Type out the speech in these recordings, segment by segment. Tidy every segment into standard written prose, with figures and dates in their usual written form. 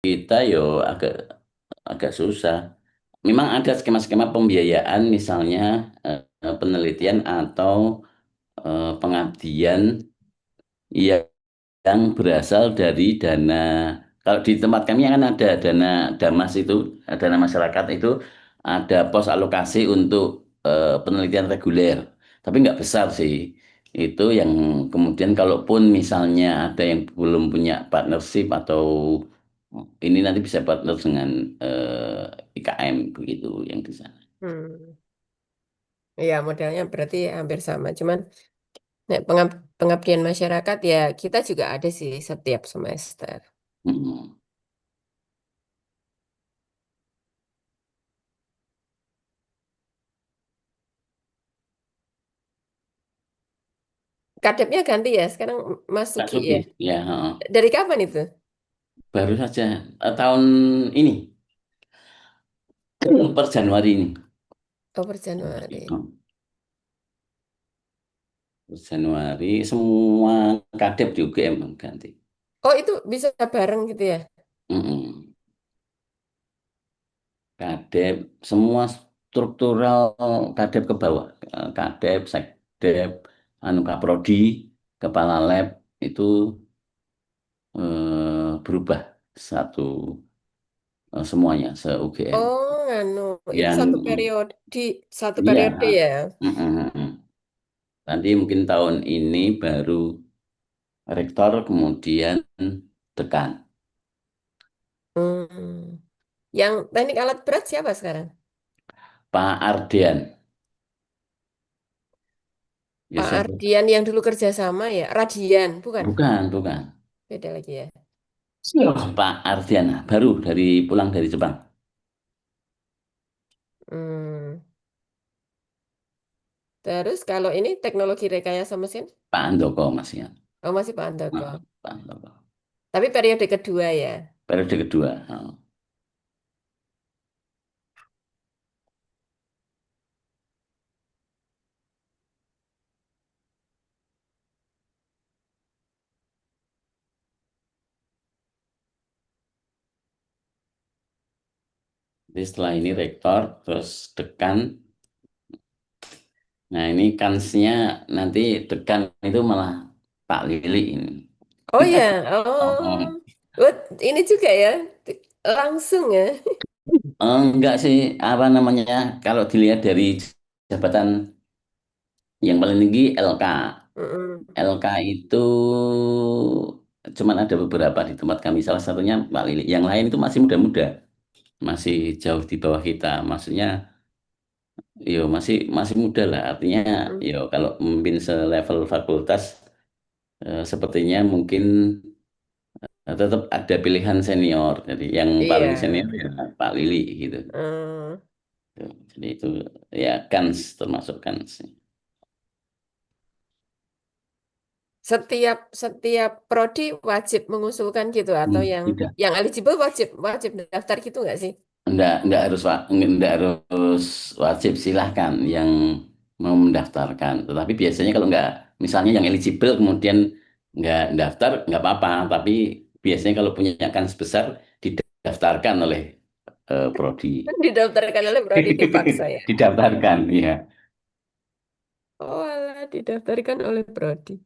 kita yo agak agak susah. Memang ada skema-skema pembiayaan, misalnya penelitian atau pengabdian yang berasal dari dana. Kalau di tempat kami kan ada dana Damas itu, dana masyarakat itu ada pos alokasi untuk penelitian reguler, tapi nggak besar sih. Itu yang kemudian kalaupun misalnya ada yang belum punya partnership atau ini nanti bisa partner dengan IKM begitu yang di sana. Hmm. Ya, modelnya berarti hampir sama. Cuman pengabdian masyarakat ya kita juga ada sih setiap semester. Mm-mm. Kadepnya ganti ya, sekarang Mas Kak Sugi ya. Sugi, ya, heeh. Dari kapan itu? Baru saja tahun ini per Januari ini. Oh, per Januari. Oh, per Januari semua kadep di UGM ganti. Oh, itu bisa bareng gitu ya? Mm-mm. Kadep semua struktural kadep ke bawah. Kadep, sekdep, anu kaprodi, kepala lab itu berubah satu semuanya se UGM. Oh, anu, itu Yang satu iya, periode ya. mm-mm, mm-mm. Nanti mungkin tahun ini baru rektor kemudian dekan. Hmm. Yang teknik alat berat siapa sekarang? Pak Ardian. Pak Yosef. Ardian yang dulu kerja sama ya, Radian, bukan? Bukan, bukan. Beda lagi ya. Oh, Pak Ardian, baru pulang dari Jepang. Hmm. Terus kalau ini teknologi rekayasa mesin, Pak Andoko masih ya. oh masih Pak Andoko. Nah, Pak Andoko. Tapi periode kedua ya. Periode kedua. Oh. Jadi setelah ini rektor, terus dekan. Nah ini kansnya nanti dekan itu malah Pak Lili ini. Oh ya, Oh, oh, oh. oh, ini juga ya, langsung ya. Enggak sih, apa namanya, kalau dilihat dari jabatan yang paling tinggi LK. Mm-mm. LK itu cuman ada beberapa di tempat kami. Salah satunya Pak Lili. Yang lain itu masih muda-muda, masih jauh di bawah kita. Maksudnya, yo masih masih muda lah. Artinya, Mm. yo kalau memimpin selevel fakultas, sepertinya mungkin tetap ada pilihan senior. Jadi yang Iya. paling senior ya Pak Lili gitu. Hmm. Tuh. Jadi itu ya kans, termasuk kans. Setiap setiap prodi wajib mengusulkan gitu atau Tidak. yang eligible wajib wajib daftar gitu nggak sih? Enggak harus enggak harus wajib, silahkan yang mau mendaftarkan. Tetapi biasanya kalau enggak, misalnya yang eligible kemudian enggak daftar, enggak apa-apa. Tapi biasanya kalau punya kans besar didaftarkan oleh prodi. Didaftarkan oleh prodi dipaksa ya. Didaftarkan, ya. Oh, alah, didaftarkan oleh prodi.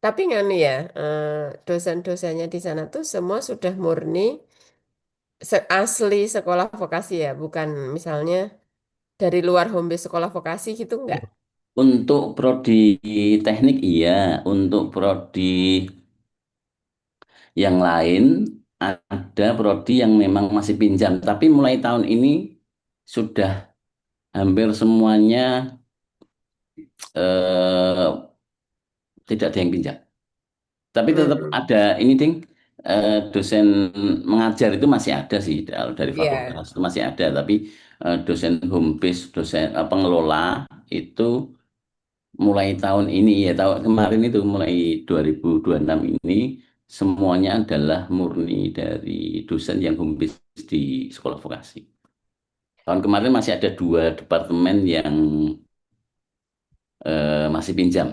Tapi nganu ya, dosen-dosennya di sana tuh semua sudah murni asli sekolah vokasi ya, bukan misalnya dari luar home base sekolah vokasi gitu enggak? Untuk prodi teknik iya, untuk prodi yang lain ada prodi yang memang masih pinjam, tapi mulai tahun ini sudah hampir semuanya eh, tidak ada yang pinjam. Tapi tetap Hmm, ada ini, Ding, dosen mengajar itu masih ada sih, dari ya. fakultas itu masih ada, tapi dosen home base, dosen pengelola itu mulai tahun ini, ya tahun kemarin itu mulai 2026 ini semuanya adalah murni dari dosen yang home base di sekolah vokasi. Tahun kemarin masih ada dua departemen yang masih pinjam.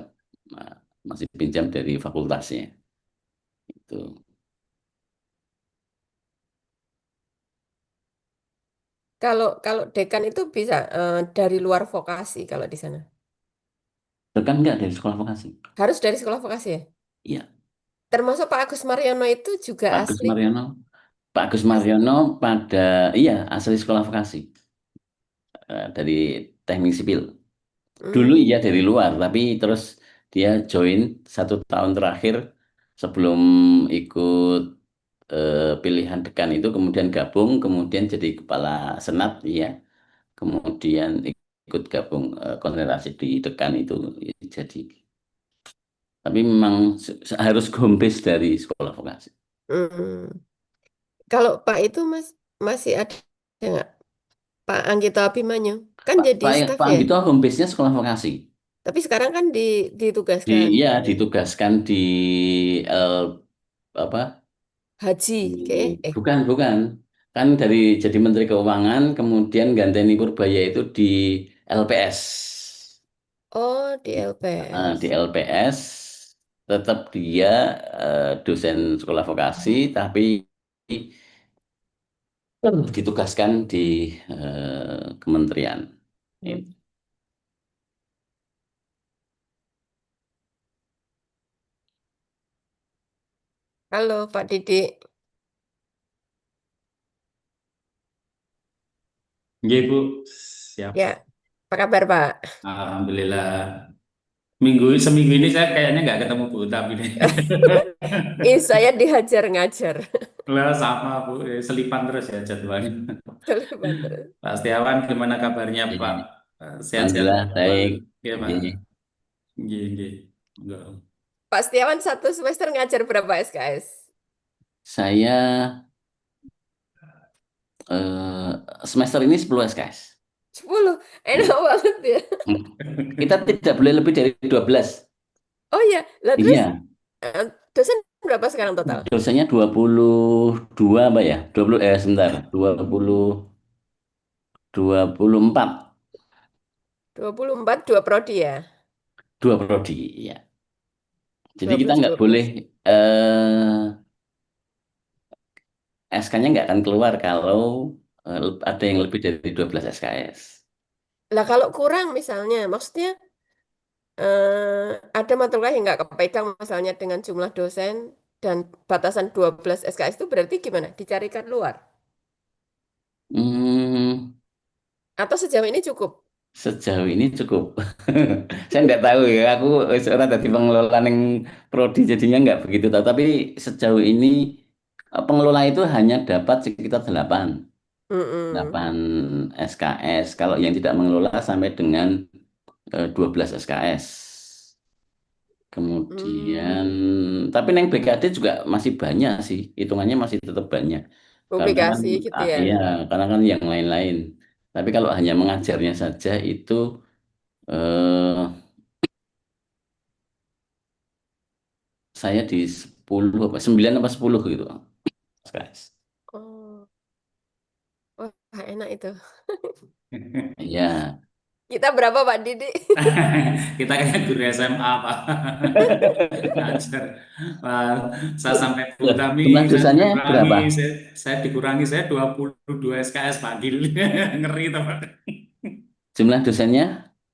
Nah, masih pinjam dari fakultasnya itu. Kalau kalau dekan itu bisa dari luar vokasi kalau di sana. Itu kan enggak dari sekolah vokasi. Harus dari sekolah vokasi ya. Iya, Termasuk Pak Agus Mariono itu juga Pak Agus asli. Mariono. Pak Agus As- Mariono pada iya asli sekolah vokasi dari teknik sipil. Dulu Hmm. iya dari luar, tapi terus dia join 1 tahun terakhir sebelum ikut pilihan dekan itu, kemudian gabung, kemudian jadi kepala senat, iya, kemudian ikut gabung konsentrasi di dekan itu, ya, jadi. Tapi memang harus gombes dari sekolah vokasi. Hmm. Kalau Pak itu masih ada nggak? Pak Anggito Abimanyu kan Pak jadi Pak staf Pak ya. Anggito home base-nya sekolah vokasi. Tapi sekarang kan ditugaskan Iya, ke ditugaskan di apa? Haji, Bukan, bukan. Kan dari jadi Menteri Keuangan, kemudian ganteni Purbaya itu di LPS. oh di Di LPS. LPS tetap dia dosen sekolah vokasi, tapi ditugaskan di kementerian. Hmm. Halo Pak Didik. Nggih, Bu. Siap. Ya, apa kabar Pak? Alhamdulillah. Seminggu ini saya kayaknya nggak ketemu Bu tapi nih. Ih, saya dihajar ngajar. Lah sama Bu, selipan terus ya jadwalnya. Selipan terus. Pak Setiawan gimana kabarnya Pak? Jadi, Sehat-sehat alhamdulillah Pak. baik. Iya Pak. Jadi, Nggih, nggih. Enggak. Pak Setiawan satu semester ngajar berapa SKS? saya semester ini 10 SKS. 10. Enak banget ya. Kita tidak boleh lebih dari 12. Oh iya, lah terus Iya, eh, dosen berapa sekarang total? dosanya 22 Mbak ya? 20 sebentar, 24. 24 dua prodi ya. Dua prodi, ya. Jadi Dua kita belas nggak dua boleh belas. SK-nya nggak akan keluar kalau ada yang lebih dari 12 SKS. Lah kalau kurang misalnya, maksudnya ada mata kuliah yang nggak kepegang misalnya dengan jumlah dosen dan batasan 12 SKS itu berarti gimana? Dicarikan luar? Hmm, Atau sejauh ini cukup? sejauh ini cukup. Saya nggak tahu ya, aku seorang dari pengelola yang prodi jadinya nggak begitu tahu. Tapi sejauh ini pengelola itu hanya dapat sekitar 8. Mm-mm. 8 SKS. Kalau yang tidak mengelola sampai dengan 12 SKS. Kemudian, Hmm. tapi yang BKD juga masih banyak sih, hitungannya masih tetap banyak. Karena kan, Publikasi gitu ya. iya, karena kan yang lain-lain. Tapi kalau hanya mengajarnya saja itu eh, saya di 10 apa 9 apa 10 gitu, guys. Oh, wah enak itu. Iya. Kita berapa Pak Didi? Kita kayak guru SMA Pak. Ngajar. Wah, saya sampai Bu Loh, Tami, jumlah dosanya berapa? saya dikurangi, saya 22 SKS panggil. Ngeri tuh Pak. Jumlah dosennya?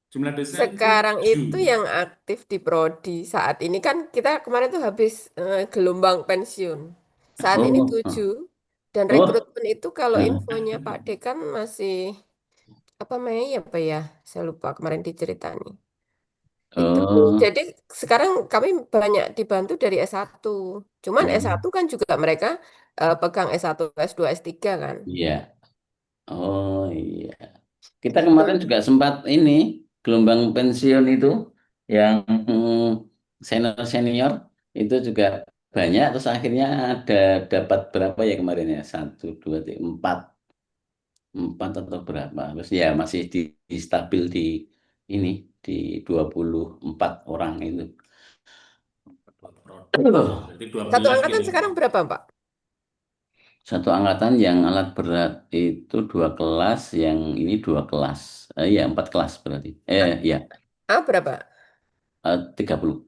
Jumlah dosen Sekarang 7. itu yang aktif di prodi saat ini kan kita kemarin tuh habis gelombang pensiun. Saat ini Oh, 7 dan oh, rekrutmen itu kalau nah, infonya Pak Dekan masih apa Mei apa ya? Saya lupa kemarin diceritain. Itu oh, jadi sekarang kami banyak dibantu dari S1. Cuman oh, S1 kan juga mereka pegang S1, S2, S3 kan. iya. Oh, iya. Kita kemarin Gitu. juga sempat ini gelombang pensiun itu yang senior-senior itu juga banyak. Terus akhirnya ada dapat berapa ya kemarin ya? Satu, dua, tiga, empat, empat atau berapa? Terus ya masih di stabil di ini di 24 orang itu. Berarti dua Satu belas angkatan gitu. sekarang berapa, Pak? Satu angkatan yang alat berat itu 2 kelas, yang ini 2 kelas. Ya 4 kelas berarti. A, Ya, A berapa? 30.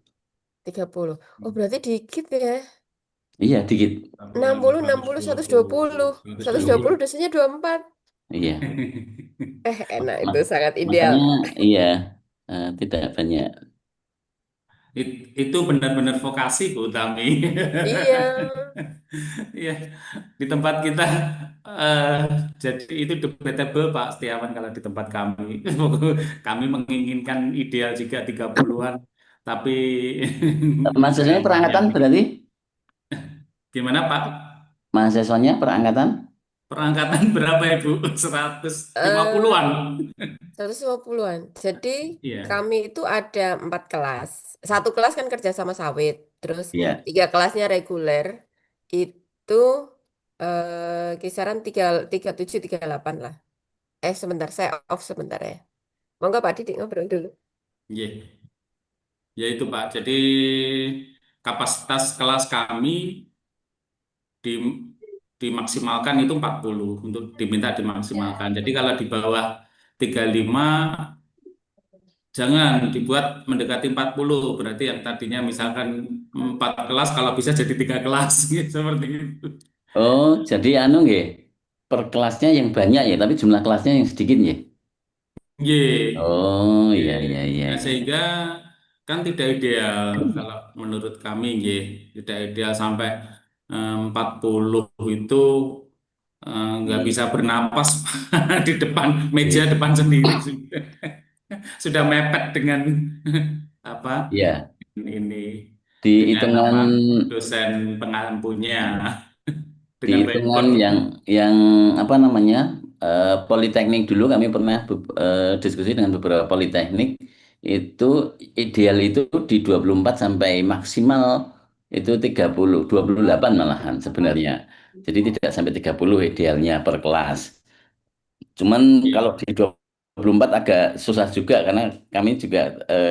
30. Oh, berarti dikit ya. Iya, dikit. Tapi Enam yang puluh, enam seratus puluh, dua seratus dua puluh puluh, seratus seratus dua dua puluh puluh dosanya 24. Iya. Enak itu, Mak- sangat ideal. Makanya iya, tidak banyak. Itu benar-benar vokasi Bu Tami. Iya. Iya, di tempat kita eh, jadi itu debatable Pak Setiawan kalau di tempat kami. Kami menginginkan ideal juga 30-an, tapi Mahasiswanya sayangnya perangkatan berarti? gimana Pak? Mahasiswanya perangkatan? Perangkatan berapa Ibu? 150-an. Eh, 150-an. Jadi Iya, kami itu ada 4 kelas. Satu kelas kan kerja sama sawit. Terus Iya. 3 kelasnya reguler. Itu kisaran 37, 38 lah. Sebentar, saya off sebentar ya. Monggo Pak Didik ngobrol dulu. iya. Ya itu Pak. Jadi kapasitas kelas kami di, dimaksimalkan itu 40 untuk diminta dimaksimalkan. Jadi kalau di bawah 35 jangan dibuat mendekati 40. Berarti yang tadinya misalkan 4 kelas kalau bisa jadi 3 kelas gitu, seperti itu. Oh, jadi anu nggih. Per kelasnya yang banyak ya, tapi jumlah kelasnya yang sedikit ya. Ye, Oh, ye. iya iya iya Nah, iya. sehingga kan tidak ideal kalau menurut kami ye, tidak ideal sampai 40 itu nggak bisa bernapas di depan meja Iya. depan sendiri sudah mepet dengan apa Iya. ini Di dengan hitungan apa dosen pengampunya di dengan hitungan whiteboard. yang apa namanya politeknik dulu kami pernah diskusi dengan beberapa politeknik itu ideal itu di 24 sampai maksimal itu 28 malahan sebenarnya. Jadi tidak sampai 30 idealnya per kelas. Cuman kalau Iya, di 24 agak susah juga karena kami juga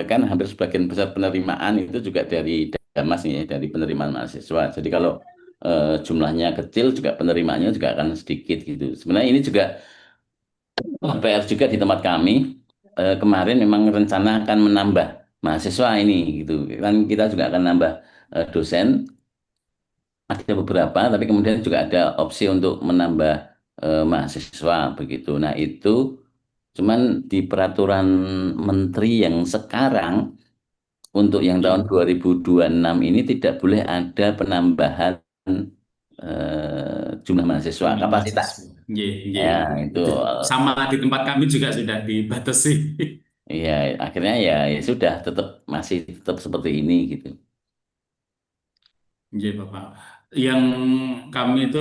kan hampir sebagian besar penerimaan itu juga dari Damas nih, ya, dari penerimaan mahasiswa. Jadi kalau jumlahnya kecil juga penerimaannya juga akan sedikit gitu. Sebenarnya ini juga PR juga di tempat kami. Kemarin memang rencana akan menambah mahasiswa ini gitu. Kan kita juga akan nambah dosen, ada beberapa, tapi kemudian juga ada opsi untuk menambah mahasiswa begitu. Nah, itu cuman di peraturan menteri yang sekarang untuk yang tahun iya. 2026 ini tidak boleh ada penambahan jumlah mahasiswa Jumlah kapasitas. mahasiswa. Iya, iya. Ya, itu Itu sama di tempat kami juga sudah dibatasi. ya akhirnya ya sudah masih tetap seperti ini gitu. Iya, Bapak. Yang kami itu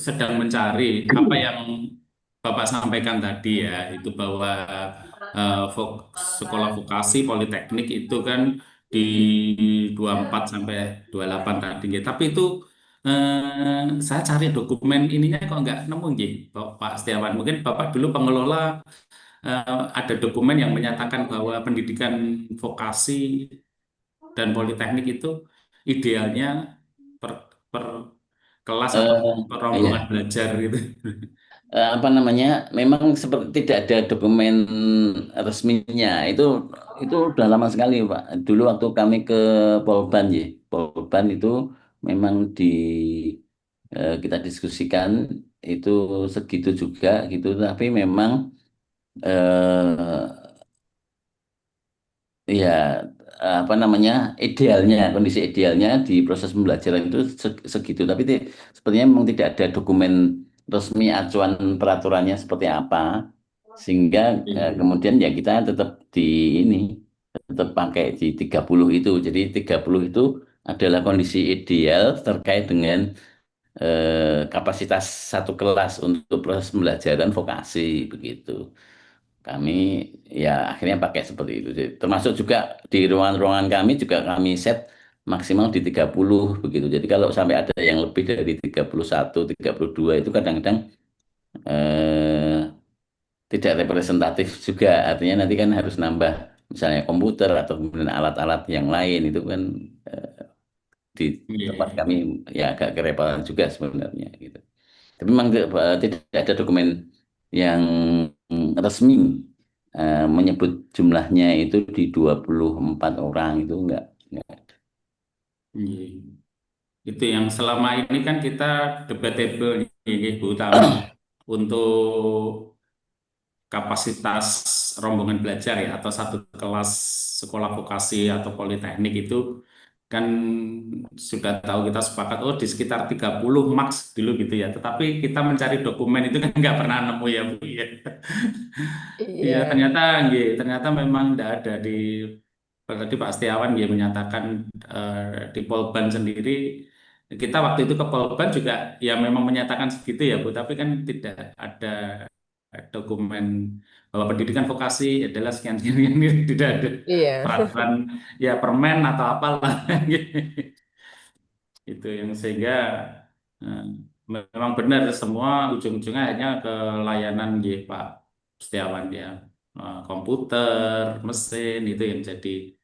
sedang mencari apa yang Bapak sampaikan tadi ya, itu bahwa sekolah vokasi politeknik itu kan di 24 sampai 28 tadi. Ya. Tapi itu saya cari dokumen ininya kok nggak nemu, nggih, Pak Setiawan. Mungkin Bapak dulu pengelola ada dokumen yang menyatakan bahwa pendidikan vokasi dan politeknik itu idealnya per, per kelas atau Eh, per rombongan iya. belajar gitu. Apa namanya? Memang seperti tidak ada dokumen resminya. Itu udah lama sekali, Pak. Dulu waktu kami ke Polban ya, Polban itu memang kita diskusikan itu segitu juga gitu. Tapi memang eh, ya apa namanya idealnya kondisi idealnya di proses pembelajaran itu segitu tapi sepertinya memang tidak ada dokumen resmi acuan peraturannya seperti apa sehingga kemudian ya kita tetap di ini tetap pakai di 30 itu jadi 30 itu adalah kondisi ideal terkait dengan kapasitas satu kelas untuk proses pembelajaran vokasi begitu kami ya akhirnya pakai seperti itu. Jadi, termasuk juga di ruangan-ruangan kami juga kami set maksimal di 30 begitu. Jadi kalau sampai ada yang lebih dari 31, 32 itu kadang-kadang eh, tidak representatif juga. Artinya nanti kan harus nambah misalnya komputer atau kemudian alat-alat yang lain itu kan eh, di tempat Iya. kami ya agak kerepotan juga sebenarnya gitu. Tapi memang tidak ada dokumen yang resmi menyebut jumlahnya itu di 24 orang itu enggak. Iya. Itu yang selama ini kan kita debatable ini Bu Utami untuk kapasitas rombongan belajar ya atau satu kelas sekolah vokasi atau politeknik itu kan sudah tahu kita sepakat oh di sekitar 30 max dulu gitu ya. Tetapi kita mencari dokumen itu kan nggak pernah nemu ya Bu ya. Iya Iya, ternyata ternyata memang tidak ada di tadi Pak Setiawan dia menyatakan di Polban sendiri kita waktu itu ke Polban juga ya memang menyatakan segitu ya Bu tapi kan tidak ada dokumen bahwa pendidikan vokasi adalah sekian sekian ini tidak ada iya, peraturan ya permen atau apalah itu yang sehingga eh, memang benar semua ujung-ujungnya hanya ke layanan di Pak Setiawan ya. Komputer mesin itu yang jadi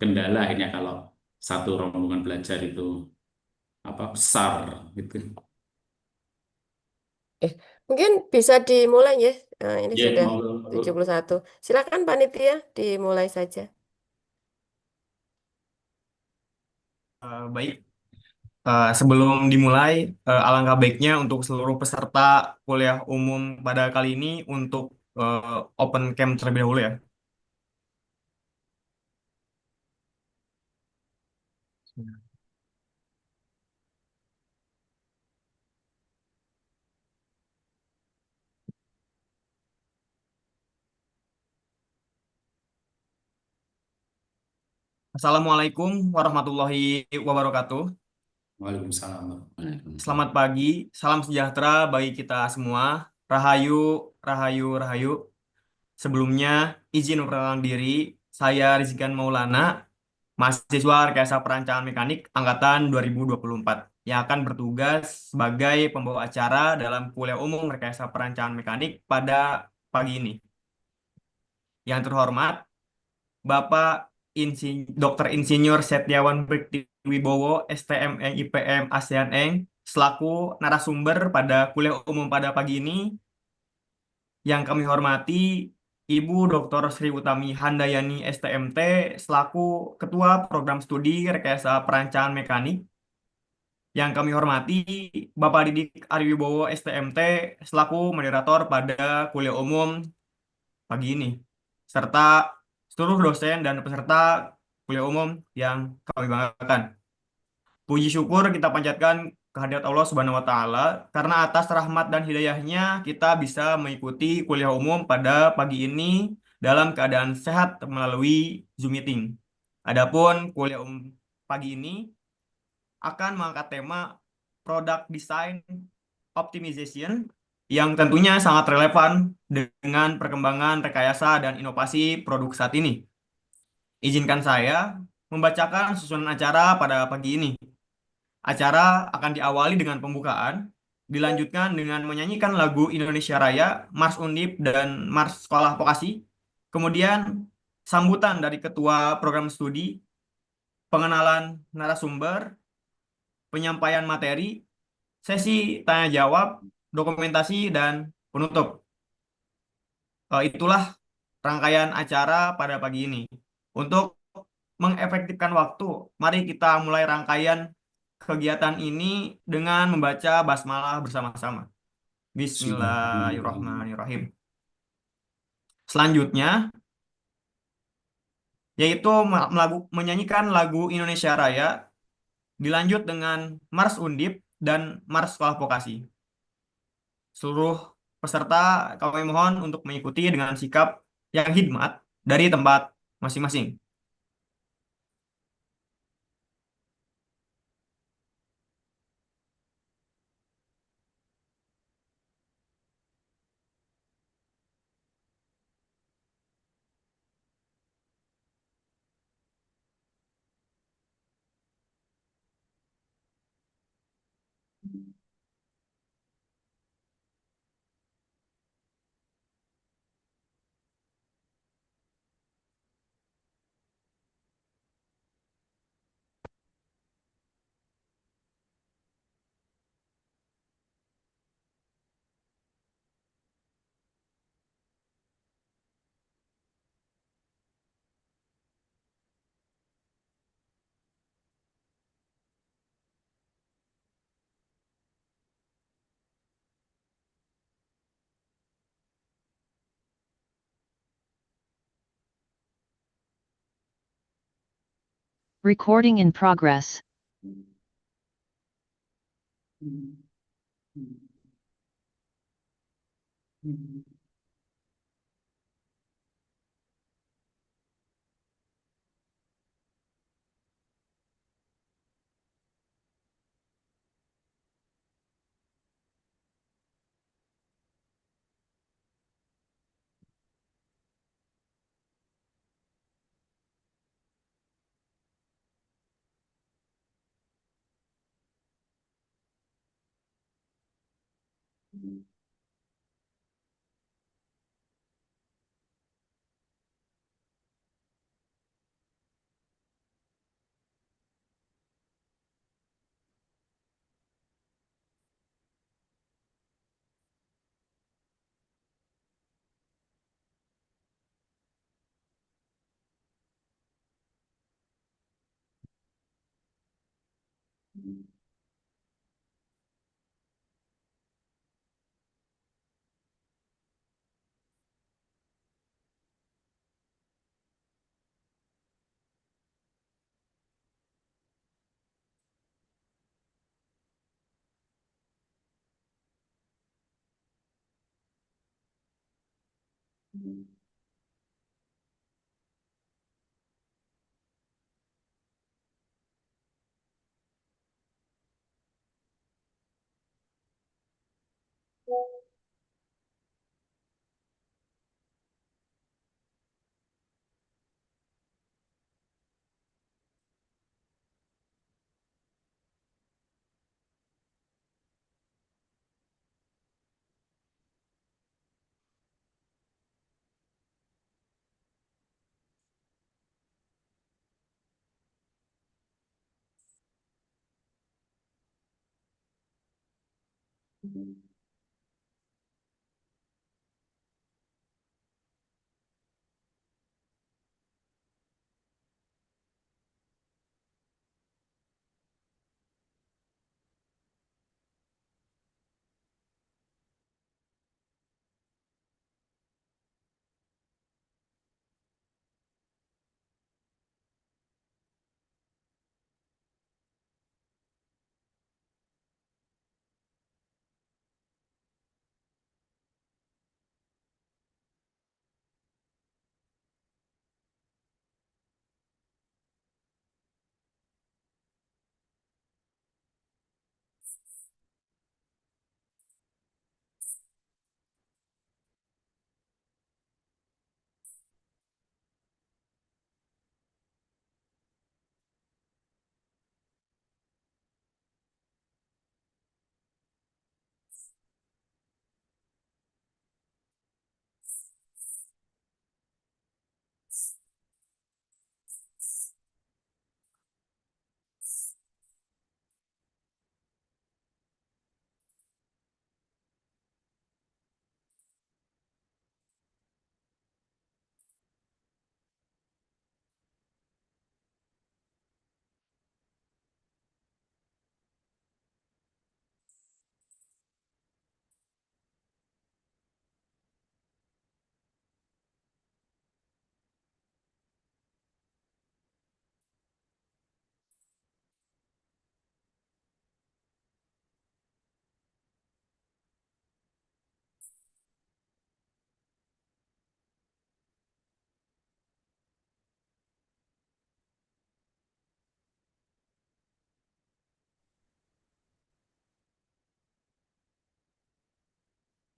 kendala ini kalau satu rombongan belajar itu apa besar gitu eh, mungkin bisa dimulai ya. Ini ya sudah mau 71. Silakan panitia dimulai saja. Baik, sebelum dimulai, alangkah baiknya untuk seluruh peserta kuliah umum pada kali ini untuk open cam terlebih dahulu ya. Assalamualaikum warahmatullahi wabarakatuh. Waalaikumsalam. Selamat pagi, salam sejahtera bagi kita semua. Rahayu, rahayu, rahayu. Sebelumnya, izin memperkenalkan diri. Saya Rizkan Maulana, mahasiswa Rekayasa Perancangan Mekanik Angkatan 2024 yang akan bertugas sebagai pembawa acara dalam kuliah umum Rekayasa Perancangan Mekanik pada pagi ini. Yang terhormat, Bapak Dr. Insinyur Setiawan Bekti Wibowo, STMN IPM ASEAN Eng, selaku narasumber pada kuliah umum pada pagi ini. Yang kami hormati Ibu Dr. Sri Utami Handayani STMT selaku Ketua Program Studi Rekayasa Perancangan Mekanik. Yang kami hormati Bapak Didik Ariwibowo STMT selaku moderator pada kuliah umum pagi ini, serta seluruh dosen dan peserta kuliah umum yang kami banggakan. Puji syukur kita panjatkan kehadirat Allah Subhanahu wa taala karena atas rahmat dan hidayahnya kita bisa mengikuti kuliah umum pada pagi ini dalam keadaan sehat melalui Zoom meeting. Adapun kuliah umum pagi ini akan mengangkat tema Product Design Optimization yang tentunya sangat relevan dengan perkembangan rekayasa dan inovasi produk saat ini. Izinkan saya membacakan susunan acara pada pagi ini. Acara akan diawali dengan pembukaan, dilanjutkan dengan menyanyikan lagu Indonesia Raya, Mars Undip, dan Mars Sekolah Vokasi. Kemudian sambutan dari Ketua Program Studi, pengenalan narasumber, penyampaian materi, sesi tanya jawab, dokumentasi, dan penutup. Itulah rangkaian acara pada pagi ini. Untuk mengefektifkan waktu, mari kita mulai rangkaian kegiatan ini dengan membaca basmalah bersama-sama. Bismillahirrahmanirrahim. Selanjutnya, yaitu menyanyikan lagu Indonesia Raya, dilanjut dengan Mars Undip dan Mars Sekolah Vokasi. Seluruh peserta kami mohon untuk mengikuti dengan sikap yang hikmat dari tempat masing-masing. Recording in progress.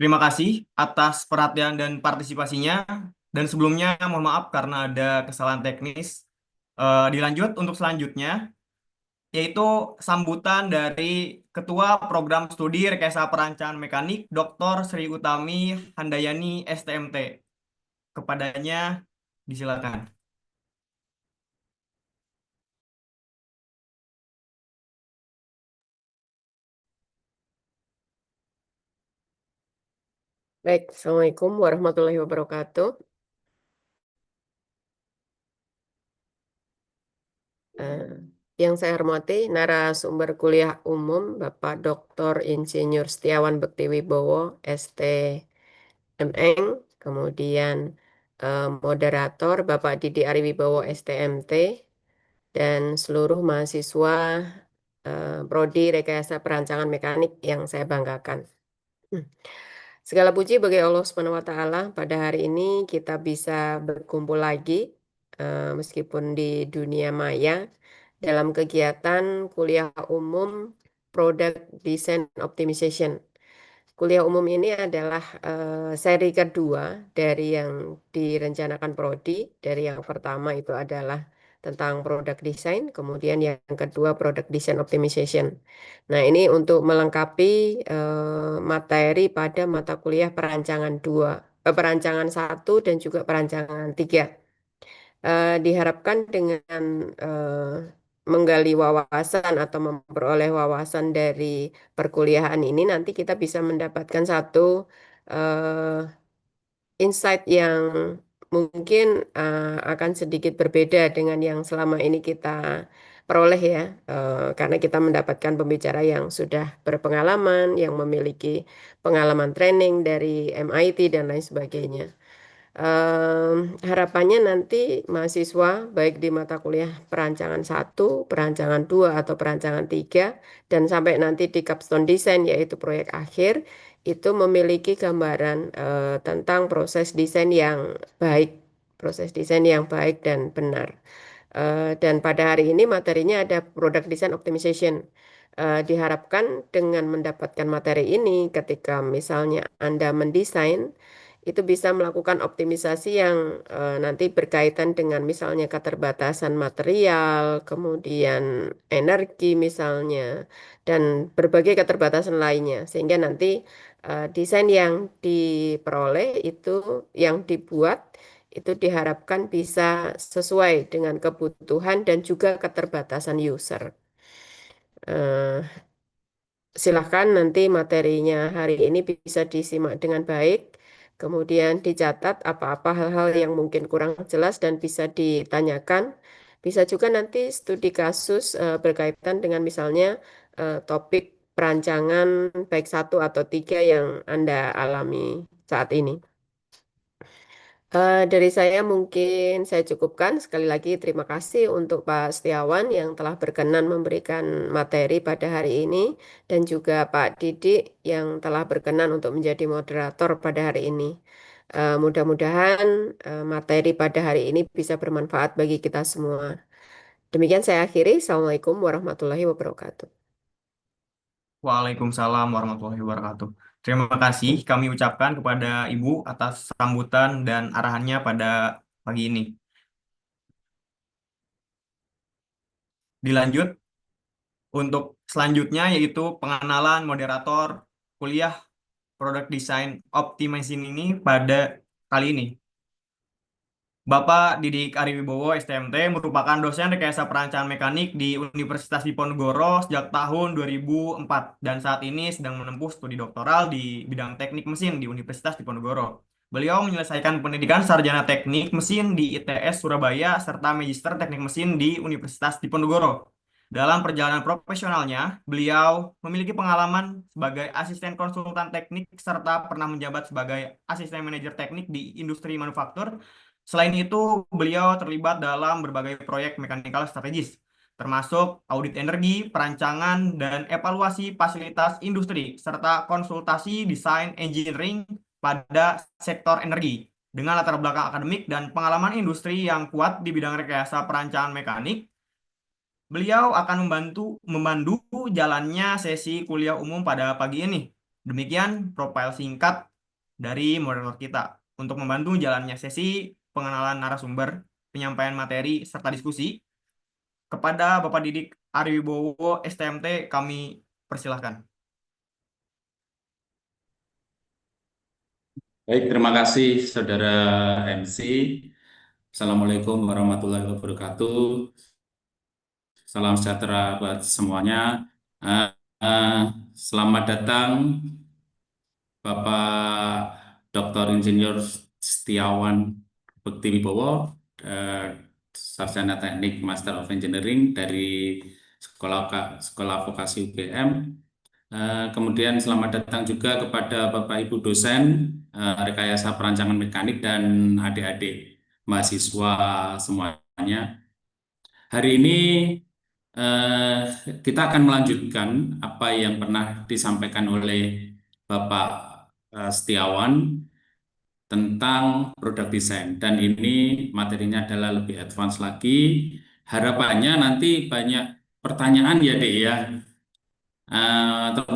Terima kasih atas perhatian dan partisipasinya. Dan sebelumnya mohon maaf karena ada kesalahan teknis. Dilanjut untuk selanjutnya, yaitu sambutan dari Ketua Program Studi Rekayasa Perancangan Mekanik, Dr. Sri Utami Handayani, STMT. Kepadanya disilakan. Baik, Assalamualaikum warahmatullahi wabarakatuh. Eh, yang saya hormati narasumber kuliah umum Bapak Dr. Insinyur Setiawan Bektiwibowo, STMN, kemudian moderator Bapak Didi Ariwibowo, STMT, dan seluruh mahasiswa Prodi Rekayasa Perancangan Mekanik yang saya banggakan. Hmm. Segala puji bagi Allah Subhanahu wa Ta'ala, pada hari ini kita bisa berkumpul lagi meskipun di dunia maya dalam kegiatan kuliah umum Product Design Optimization. Kuliah umum ini adalah seri kedua dari yang direncanakan Prodi. Dari yang pertama itu adalah tentang product design, kemudian yang kedua product design optimization. Nah, ini untuk melengkapi materi pada mata kuliah perancangan dua, perancangan satu dan juga perancangan tiga. Diharapkan dengan menggali wawasan atau memperoleh wawasan dari perkuliahan ini nanti kita bisa mendapatkan satu eh, insight yang mungkin akan sedikit berbeda dengan yang selama ini kita peroleh ya. Karena kita mendapatkan pembicara yang sudah berpengalaman, yang memiliki pengalaman training dari MIT dan lain sebagainya. Harapannya nanti mahasiswa baik di mata kuliah perancangan satu, perancangan 2 atau perancangan 3 dan sampai nanti di capstone design yaitu proyek akhir itu memiliki gambaran tentang proses desain yang baik dan benar. Dan pada hari ini materinya ada product design optimization. Diharapkan dengan mendapatkan materi ini ketika misalnya Anda mendesain itu bisa melakukan optimisasi yang nanti berkaitan dengan misalnya keterbatasan material, kemudian energi misalnya, dan berbagai keterbatasan lainnya. Sehingga nanti desain yang diperoleh itu, yang dibuat, itu diharapkan bisa sesuai dengan kebutuhan dan juga keterbatasan user. Eh, Silahkan nanti materinya hari ini bisa disimak dengan baik, kemudian dicatat apa-apa hal-hal yang mungkin kurang jelas dan bisa ditanyakan. Bisa juga nanti studi kasus berkaitan dengan misalnya topik perancangan baik satu atau tiga yang Anda alami saat ini. Dari saya mungkin saya cukupkan. Sekali lagi terima kasih untuk Pak Setiawan yang telah berkenan memberikan materi pada hari ini dan juga Pak Didik yang telah berkenan untuk menjadi moderator pada hari ini. Mudah-mudahan materi pada hari ini bisa bermanfaat bagi kita semua. Demikian saya akhiri. Assalamualaikum warahmatullahi wabarakatuh. Waalaikumsalam warahmatullahi wabarakatuh. Terima kasih kami ucapkan kepada Ibu atas sambutan dan arahannya pada pagi ini. Dilanjut untuk selanjutnya yaitu pengenalan moderator kuliah Product Design Optimizing ini pada kali ini. Bapak Didik Ariwibowo, STMT, merupakan dosen rekayasa perancangan mekanik di Universitas Diponegoro sejak tahun 2004 dan saat ini sedang menempuh studi doktoral di bidang teknik mesin di Universitas Diponegoro. Beliau menyelesaikan pendidikan sarjana teknik mesin di ITS Surabaya serta magister teknik mesin di Universitas Diponegoro. Dalam perjalanan profesionalnya, beliau memiliki pengalaman sebagai asisten konsultan teknik serta pernah menjabat sebagai asisten manajer teknik di industri manufaktur. Selain itu, beliau terlibat dalam berbagai proyek mekanikal strategis, termasuk audit energi, perancangan, dan evaluasi fasilitas industri, serta konsultasi desain engineering pada sektor energi. Dengan latar belakang akademik dan pengalaman industri yang kuat di bidang rekayasa perancangan mekanik, beliau akan memandu jalannya sesi kuliah umum pada pagi ini. Demikian profil singkat dari moderator kita untuk membantu jalannya sesi pengenalan narasumber, penyampaian materi, serta diskusi. Kepada Bapak Didik Ariwibowo, STMT, kami persilahkan. Baik, terima kasih Saudara MC. Assalamualaikum warahmatullahi wabarakatuh. Salam sejahtera buat semuanya. Eh, eh, Selamat datang Bapak Dr. Insinyur Setiawan Bekti Wibowo, eh, Sarjana Teknik Master of Engineering dari Sekolah Vokasi UGM. Kemudian selamat datang juga kepada Bapak Ibu dosen Rekayasa Perancangan Mekanik dan adik-adik mahasiswa semuanya. hari ini eh, kita akan melanjutkan apa yang pernah disampaikan oleh Bapak Setiawan tentang produk desain. Dan ini materinya adalah lebih advance lagi. Harapannya nanti banyak pertanyaan ya, Dek ya.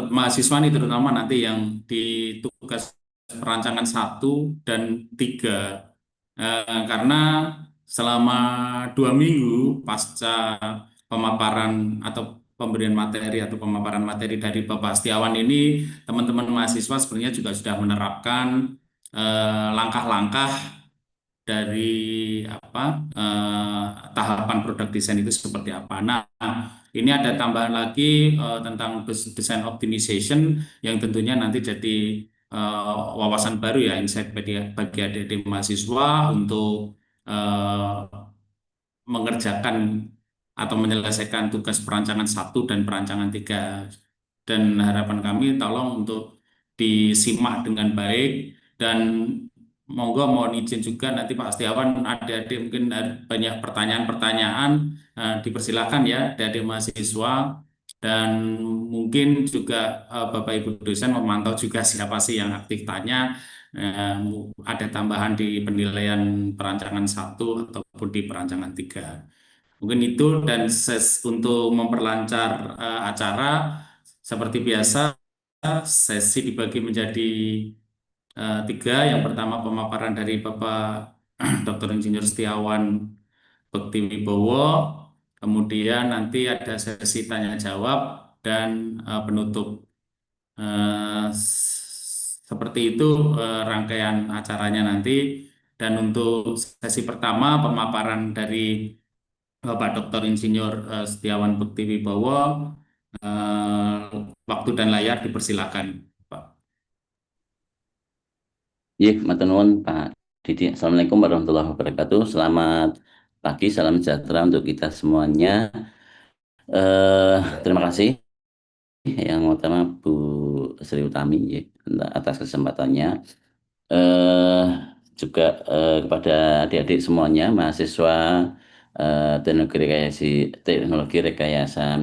Mahasiswa ini terutama nanti yang di tugas perancangan 1 dan 3. Karena selama 2 minggu pasca pemaparan atau pemberian materi atau pemaparan materi dari Bapak Setiawan ini, teman-teman mahasiswa sebenarnya juga sudah menerapkan langkah-langkah dari apa tahapan produk desain itu seperti apa. Nah, ini ada tambahan lagi tentang design optimization yang tentunya nanti jadi wawasan baru ya, insight bagi adik-adik mahasiswa untuk eh, mengerjakan atau menyelesaikan tugas perancangan 1 dan perancangan 3. Dan harapan kami tolong untuk disimak dengan baik, dan monggo mohon izin juga nanti Pak Setiawan, adik-adik mungkin ada banyak pertanyaan-pertanyaan, dipersilakan ya adik-adik mahasiswa, dan mungkin juga Bapak Ibu dosen memantau juga siapa sih yang aktif tanya. Eh, ada tambahan di penilaian perancangan 1 ataupun di perancangan 3. Mungkin itu, dan untuk memperlancar acara seperti biasa, sesi dibagi menjadi 3. Yang pertama pemaparan dari Bapak Dr. Insinyur Setiawan Bekti Wibowo, kemudian nanti ada sesi tanya jawab dan penutup. Seperti itu rangkaian acaranya nanti. Dan untuk sesi pertama pemaparan dari Bapak Dr. Insinyur Setiawan Bekti Wibowo, eh, waktu dan layar dipersilakan, Pak. Ya, matur nuwun Pak Didi. Assalamualaikum warahmatullahi wabarakatuh. Selamat pagi, salam sejahtera untuk kita semuanya. Terima kasih yang pertama Bu Sri Utami ya, atas kesempatannya. Eh, Juga kepada adik-adik semuanya, mahasiswa teknologi rekayasa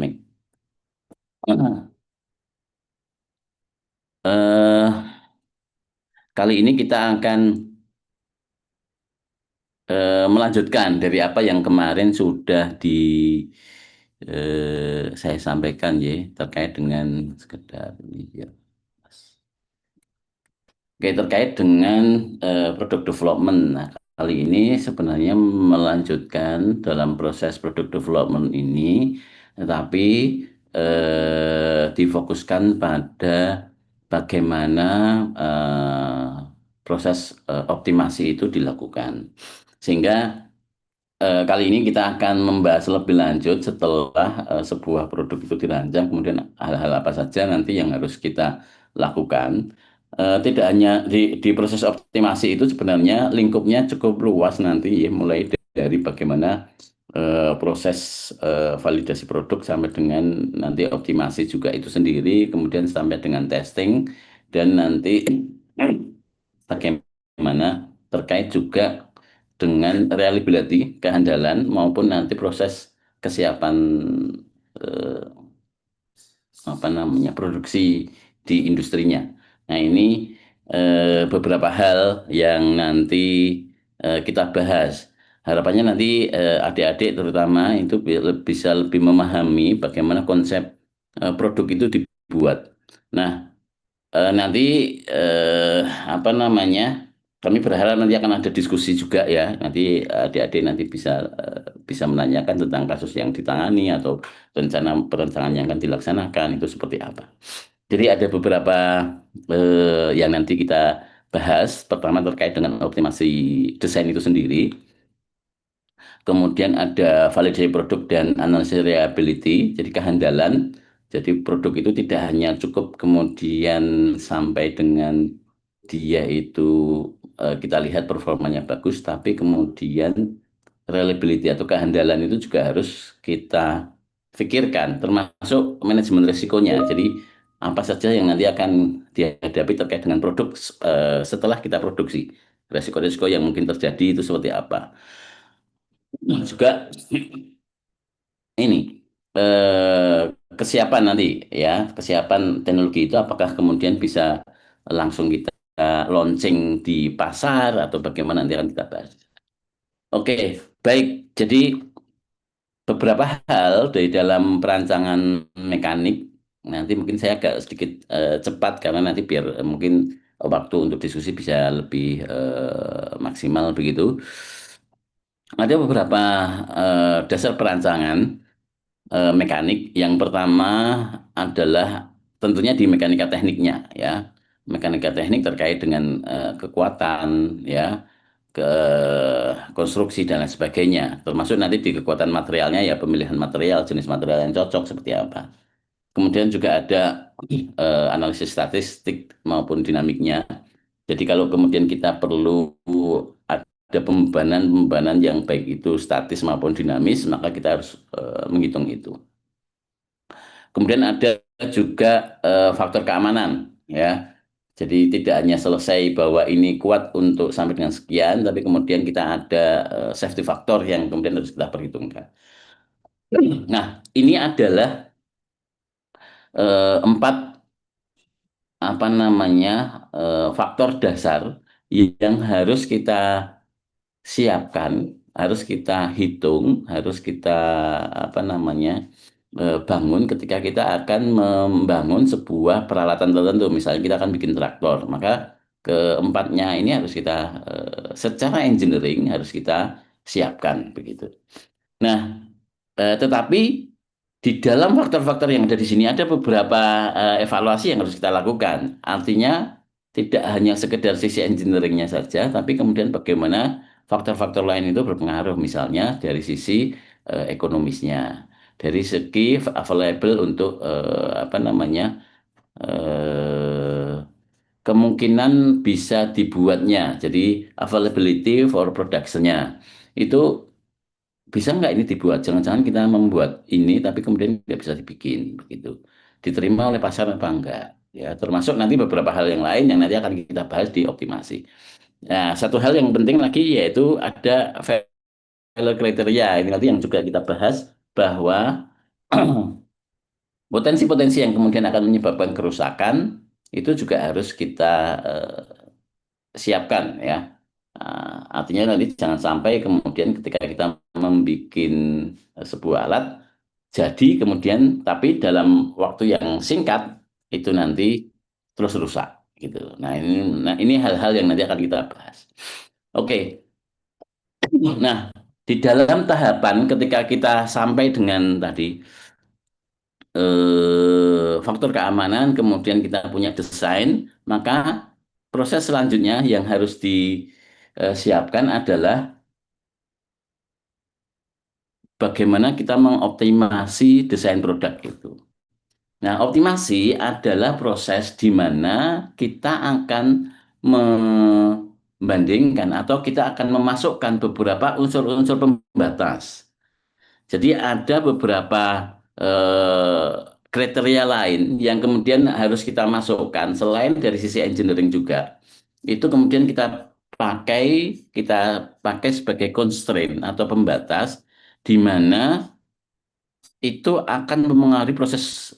eh, kali ini kita akan melanjutkan dari apa yang kemarin sudah saya sampaikan ya, terkait dengan sekedar ini ya. Oke, terkait dengan produk development. Nah, kali ini sebenarnya melanjutkan dalam proses produk development ini, tetapi difokuskan pada bagaimana proses optimasi itu dilakukan. Sehingga kali ini kita akan membahas lebih lanjut setelah sebuah produk itu dirancang, kemudian hal-hal apa saja nanti yang harus kita lakukan. Tidak hanya di proses optimasi itu, sebenarnya lingkupnya cukup luas nanti ya, mulai dari bagaimana proses validasi produk sampai dengan nanti optimasi juga itu sendiri, kemudian sampai dengan testing, dan nanti bagaimana terkait juga dengan reliability, kehandalan, maupun nanti proses kesiapan eh, produksi di industrinya. Nah, ini beberapa hal yang nanti kita bahas. Harapannya nanti adik-adik terutama itu bisa lebih memahami bagaimana konsep produk itu dibuat. Nah, nanti apa namanya? Kami berharap nanti akan ada diskusi juga ya. Nanti adik-adik nanti bisa menanyakan tentang kasus yang ditangani atau rencana perencanaan yang akan dilaksanakan itu seperti apa. Jadi ada beberapa yang nanti kita bahas. Pertama terkait dengan optimasi desain itu sendiri. Kemudian ada validasi produk dan analisis reliability, jadi kehandalan. Jadi produk itu tidak hanya cukup kemudian sampai dengan dia itu kita lihat performanya bagus, tapi kemudian reliability atau kehandalan itu juga harus kita pikirkan, termasuk manajemen risikonya. Jadi apa saja yang nanti akan dihadapi terkait dengan produk setelah kita produksi. Risiko-risiko yang mungkin terjadi itu seperti apa. Juga ini kesiapan nanti ya, kesiapan teknologi itu apakah kemudian bisa langsung kita launching di pasar atau bagaimana nanti akan kita bahas. Oke, baik. Jadi beberapa hal dari dalam perancangan mekanik nanti mungkin saya agak sedikit cepat karena nanti biar mungkin waktu untuk diskusi bisa lebih maksimal begitu. Ada beberapa dasar perancangan mekanik. Yang pertama adalah tentunya di mekanika tekniknya ya. Mekanika teknik terkait dengan kekuatan ya, ke konstruksi dan lain sebagainya. Termasuk nanti di kekuatan materialnya ya pemilihan material, jenis material yang cocok seperti apa. Kemudian juga ada analisis statistik maupun dinamiknya. Jadi kalau kemudian kita perlu ada pembebanan yang baik itu statis maupun dinamis, maka kita harus menghitung itu. Kemudian ada juga faktor keamanan ya. Jadi tidak hanya selesai bahwa ini kuat untuk sampai dengan sekian, tapi kemudian kita ada safety factor yang kemudian harus kita perhitungkan. Nah, ini adalah empat apa namanya faktor dasar yang harus kita siapkan, harus kita hitung, harus kita apa namanya bangun ketika kita akan membangun sebuah peralatan tertentu. Misalnya kita akan bikin traktor, maka keempatnya ini harus kita secara engineering harus kita siapkan begitu. Nah, tetapi di dalam faktor-faktor yang ada di sini ada beberapa evaluasi yang harus kita lakukan. Artinya tidak hanya sekedar sisi engineeringnya saja, tapi kemudian bagaimana faktor-faktor lain itu berpengaruh, misalnya dari sisi ekonomisnya, dari segi available untuk apa namanya kemungkinan bisa dibuatnya, jadi availability for production-nya itu bisa nggak ini dibuat? Jangan-jangan kita membuat ini tapi kemudian nggak bisa dibikin begitu. Diterima oleh pasar apa enggak? Ya, termasuk nanti beberapa hal yang lain yang nanti akan kita bahas di optimasi. Nah, satu hal yang penting lagi yaitu ada failure kriteria. Ini nanti yang juga kita bahas bahwa potensi-potensi yang kemudian akan menyebabkan kerusakan itu juga harus kita siapkan ya. Artinya nanti jangan sampai kemudian ketika kita membuat sebuah alat jadi kemudian tapi dalam waktu yang singkat itu nanti terus rusak gitu. Nah ini hal-hal yang nanti akan kita bahas. Oke. Nah, di dalam tahapan ketika kita sampai dengan tadi faktor keamanan, kemudian kita punya desain, maka proses selanjutnya yang harus disiapkan adalah bagaimana kita mengoptimasi desain produk itu. Nah, optimasi adalah proses di mana kita akan membandingkan atau kita akan memasukkan beberapa unsur-unsur pembatas. Jadi ada beberapa eh, kriteria lain yang kemudian harus kita masukkan selain dari sisi engineering juga. Itu kemudian kita pakai sebagai constraint atau pembatas di mana itu akan mempengaruhi proses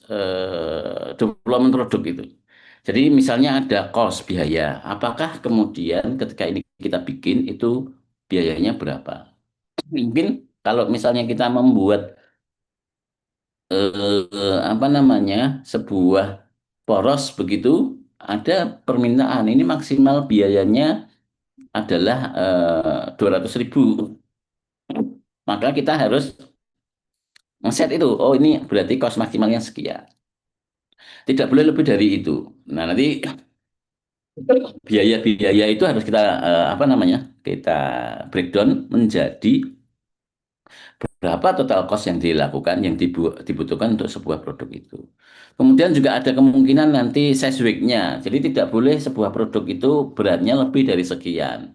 development produk itu. Jadi misalnya ada cost biaya, apakah kemudian ketika ini kita bikin itu biayanya berapa? Mungkin kalau misalnya kita membuat apa namanya sebuah poros begitu, ada permintaan ini maksimal biayanya adalah 200.000. Maka kita harus ngeset itu. Oh ini berarti cost maksimalnya sekian. Tidak boleh lebih dari itu. Nah nanti biaya-biaya itu harus kita apa namanya kita breakdown menjadi berapa total cost yang dilakukan yang dibutuhkan untuk sebuah produk itu. Kemudian juga ada kemungkinan nanti size weight-nya. Jadi tidak boleh sebuah produk itu beratnya lebih dari sekian.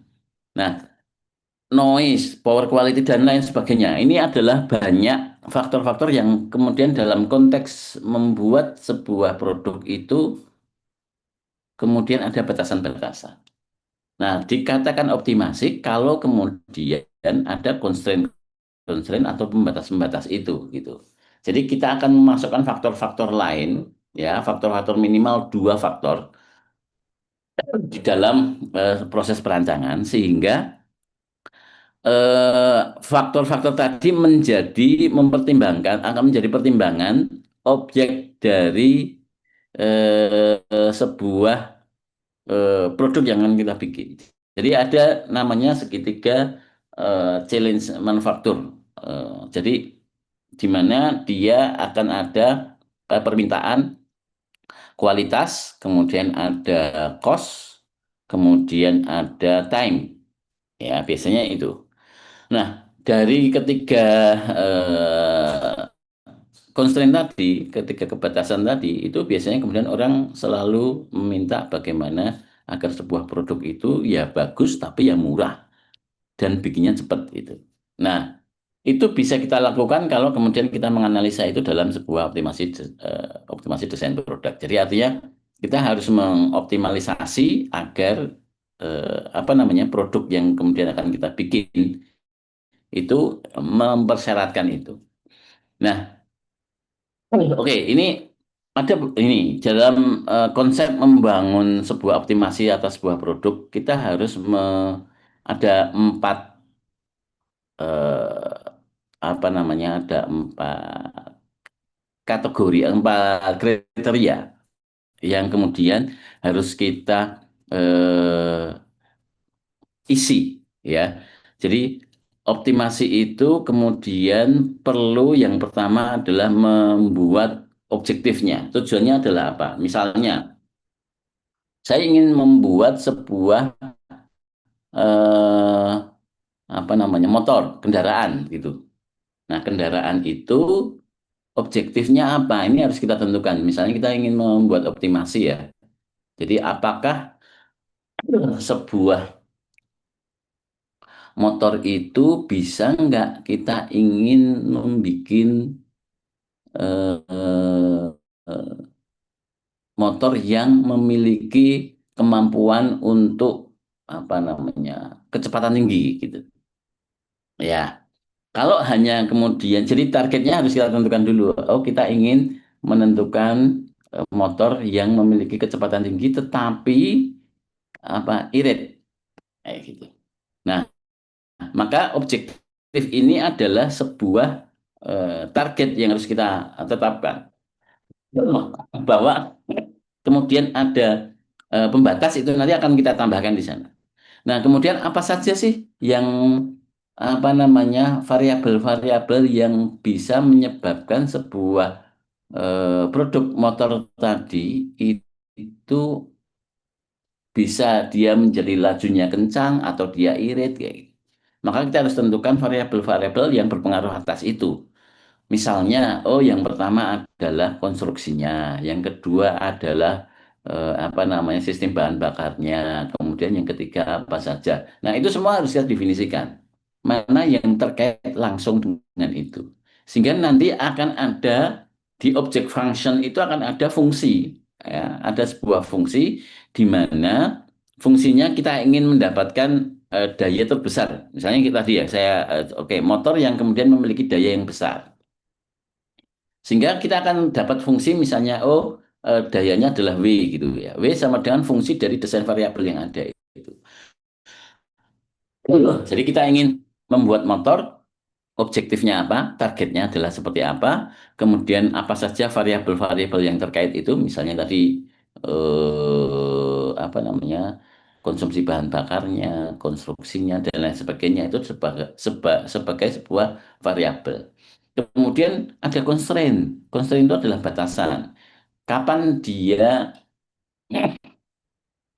Nah, noise, power quality dan lain sebagainya. Ini adalah banyak faktor-faktor yang kemudian dalam konteks membuat sebuah produk itu kemudian ada batasan-batasan. Nah, dikatakan optimasi kalau kemudian ada constraint constraint atau pembatas-pembatas itu gitu. Jadi kita akan memasukkan faktor-faktor lain ya, faktor-faktor minimal dua faktor di dalam proses perancangan sehingga faktor-faktor tadi akan menjadi pertimbangan objek dari sebuah produk yang akan kita bikin. Jadi ada namanya segitiga challenge manufaktur. Jadi di mana dia akan ada permintaan, kualitas, kemudian ada cost, kemudian ada time. Ya, biasanya itu. Nah, dari ketiga constraint tadi, ketiga kebatasan tadi, itu biasanya kemudian orang selalu meminta bagaimana agar sebuah produk itu ya bagus tapi ya murah dan bikinnya cepat itu. Nah, itu bisa kita lakukan kalau kemudian kita menganalisa itu dalam sebuah optimasi desain produk. Jadi artinya kita harus mengoptimalisasi agar apa namanya produk yang kemudian akan kita bikin itu mempersyaratkan itu. Nah, oke, ini ada ini dalam konsep membangun sebuah optimasi atas sebuah produk, kita harus ada empat eh, apa namanya, ada empat kategori, empat kriteria yang kemudian harus kita eh, isi ya. Jadi optimasi itu kemudian perlu yang pertama adalah membuat objektifnya. Tujuannya adalah apa? Misalnya saya ingin membuat sebuah eh, apa namanya motor kendaraan gitu. Nah, kendaraan itu objektifnya apa? Ini harus kita tentukan. Misalnya kita ingin membuat optimasi ya. Jadi apakah sebuah motor itu bisa nggak kita ingin membuat motor yang memiliki kemampuan untuk apa namanya kecepatan tinggi gitu ya. Kalau hanya kemudian jadi targetnya harus kita tentukan dulu. Oh, kita ingin menentukan motor yang memiliki kecepatan tinggi tetapi apa irit kayak gitu. Nah, maka objektif ini adalah sebuah target yang harus kita tetapkan. Bahwa kemudian ada pembatas itu nanti akan kita tambahkan di sana. Nah, kemudian apa saja sih yang apa namanya variabel-variabel yang bisa menyebabkan sebuah produk motor tadi itu bisa dia menjadi lajunya kencang atau dia irit kayak gitu. Maka kita harus tentukan variabel-variabel yang berpengaruh atas itu. Misalnya, oh yang pertama adalah konstruksinya, yang kedua adalah apa namanya sistem bahan bakarnya, kemudian yang ketiga apa saja. Nah itu semua harus kita definisikan. Mana yang terkait langsung dengan itu. Sehingga nanti akan ada di object function itu akan ada fungsi. Ya, ada sebuah fungsi di mana fungsinya kita ingin mendapatkan daya terbesar. Misalnya kita tadi ya, saya oke, motor yang kemudian memiliki daya yang besar. Sehingga kita akan dapat fungsi misalnya, oh dayanya adalah W gitu ya. W sama dengan fungsi dari desain variabel yang ada itu. Jadi kita ingin membuat motor, objektifnya apa, targetnya adalah seperti apa, kemudian apa saja variabel-variabel yang terkait itu, misalnya tadi apa namanya, konsumsi bahan bakarnya, konstruksinya dan lain sebagainya itu sebagai sebuah variabel. Kemudian ada constraint. Constraint itu adalah batasan. Kapan dia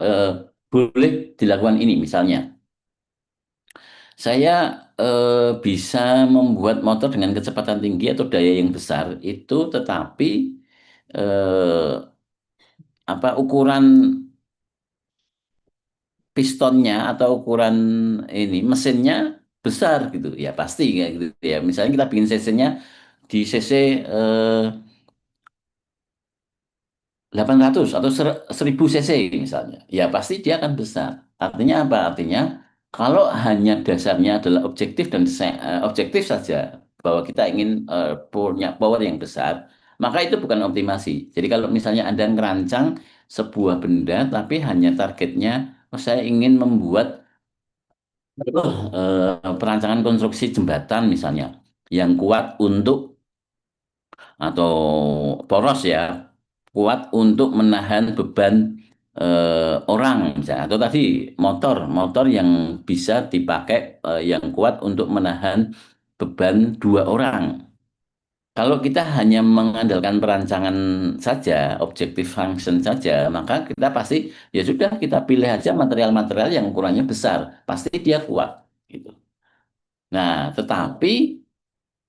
eh, boleh dilakukan ini? Misalnya, saya bisa membuat motor dengan kecepatan tinggi atau daya yang besar itu, tetapi eh, apa ukuran pistonnya atau ukuran ini mesinnya besar gitu ya pasti kayak gitu ya. Misalnya kita bikin cc-nya di cc 800 atau 1000 cc misalnya, ya pasti dia akan besar. Artinya apa? Artinya Kalau hanya dasarnya adalah objektif dan objektif saja bahwa kita ingin punya power yang besar, maka itu bukan optimasi. Jadi kalau misalnya Anda ngerancang sebuah benda tapi hanya targetnya, oh, saya ingin membuat perancangan konstruksi jembatan misalnya yang kuat untuk atau poros ya, kuat untuk menahan beban orang misalnya, atau tadi motor yang bisa dipakai yang kuat untuk menahan beban 2 orang. Kalau kita hanya mengandalkan perancangan saja, objective function saja, maka kita pasti ya sudah, kita pilih aja material-material yang ukurannya besar, pasti dia kuat gitu. Nah, tetapi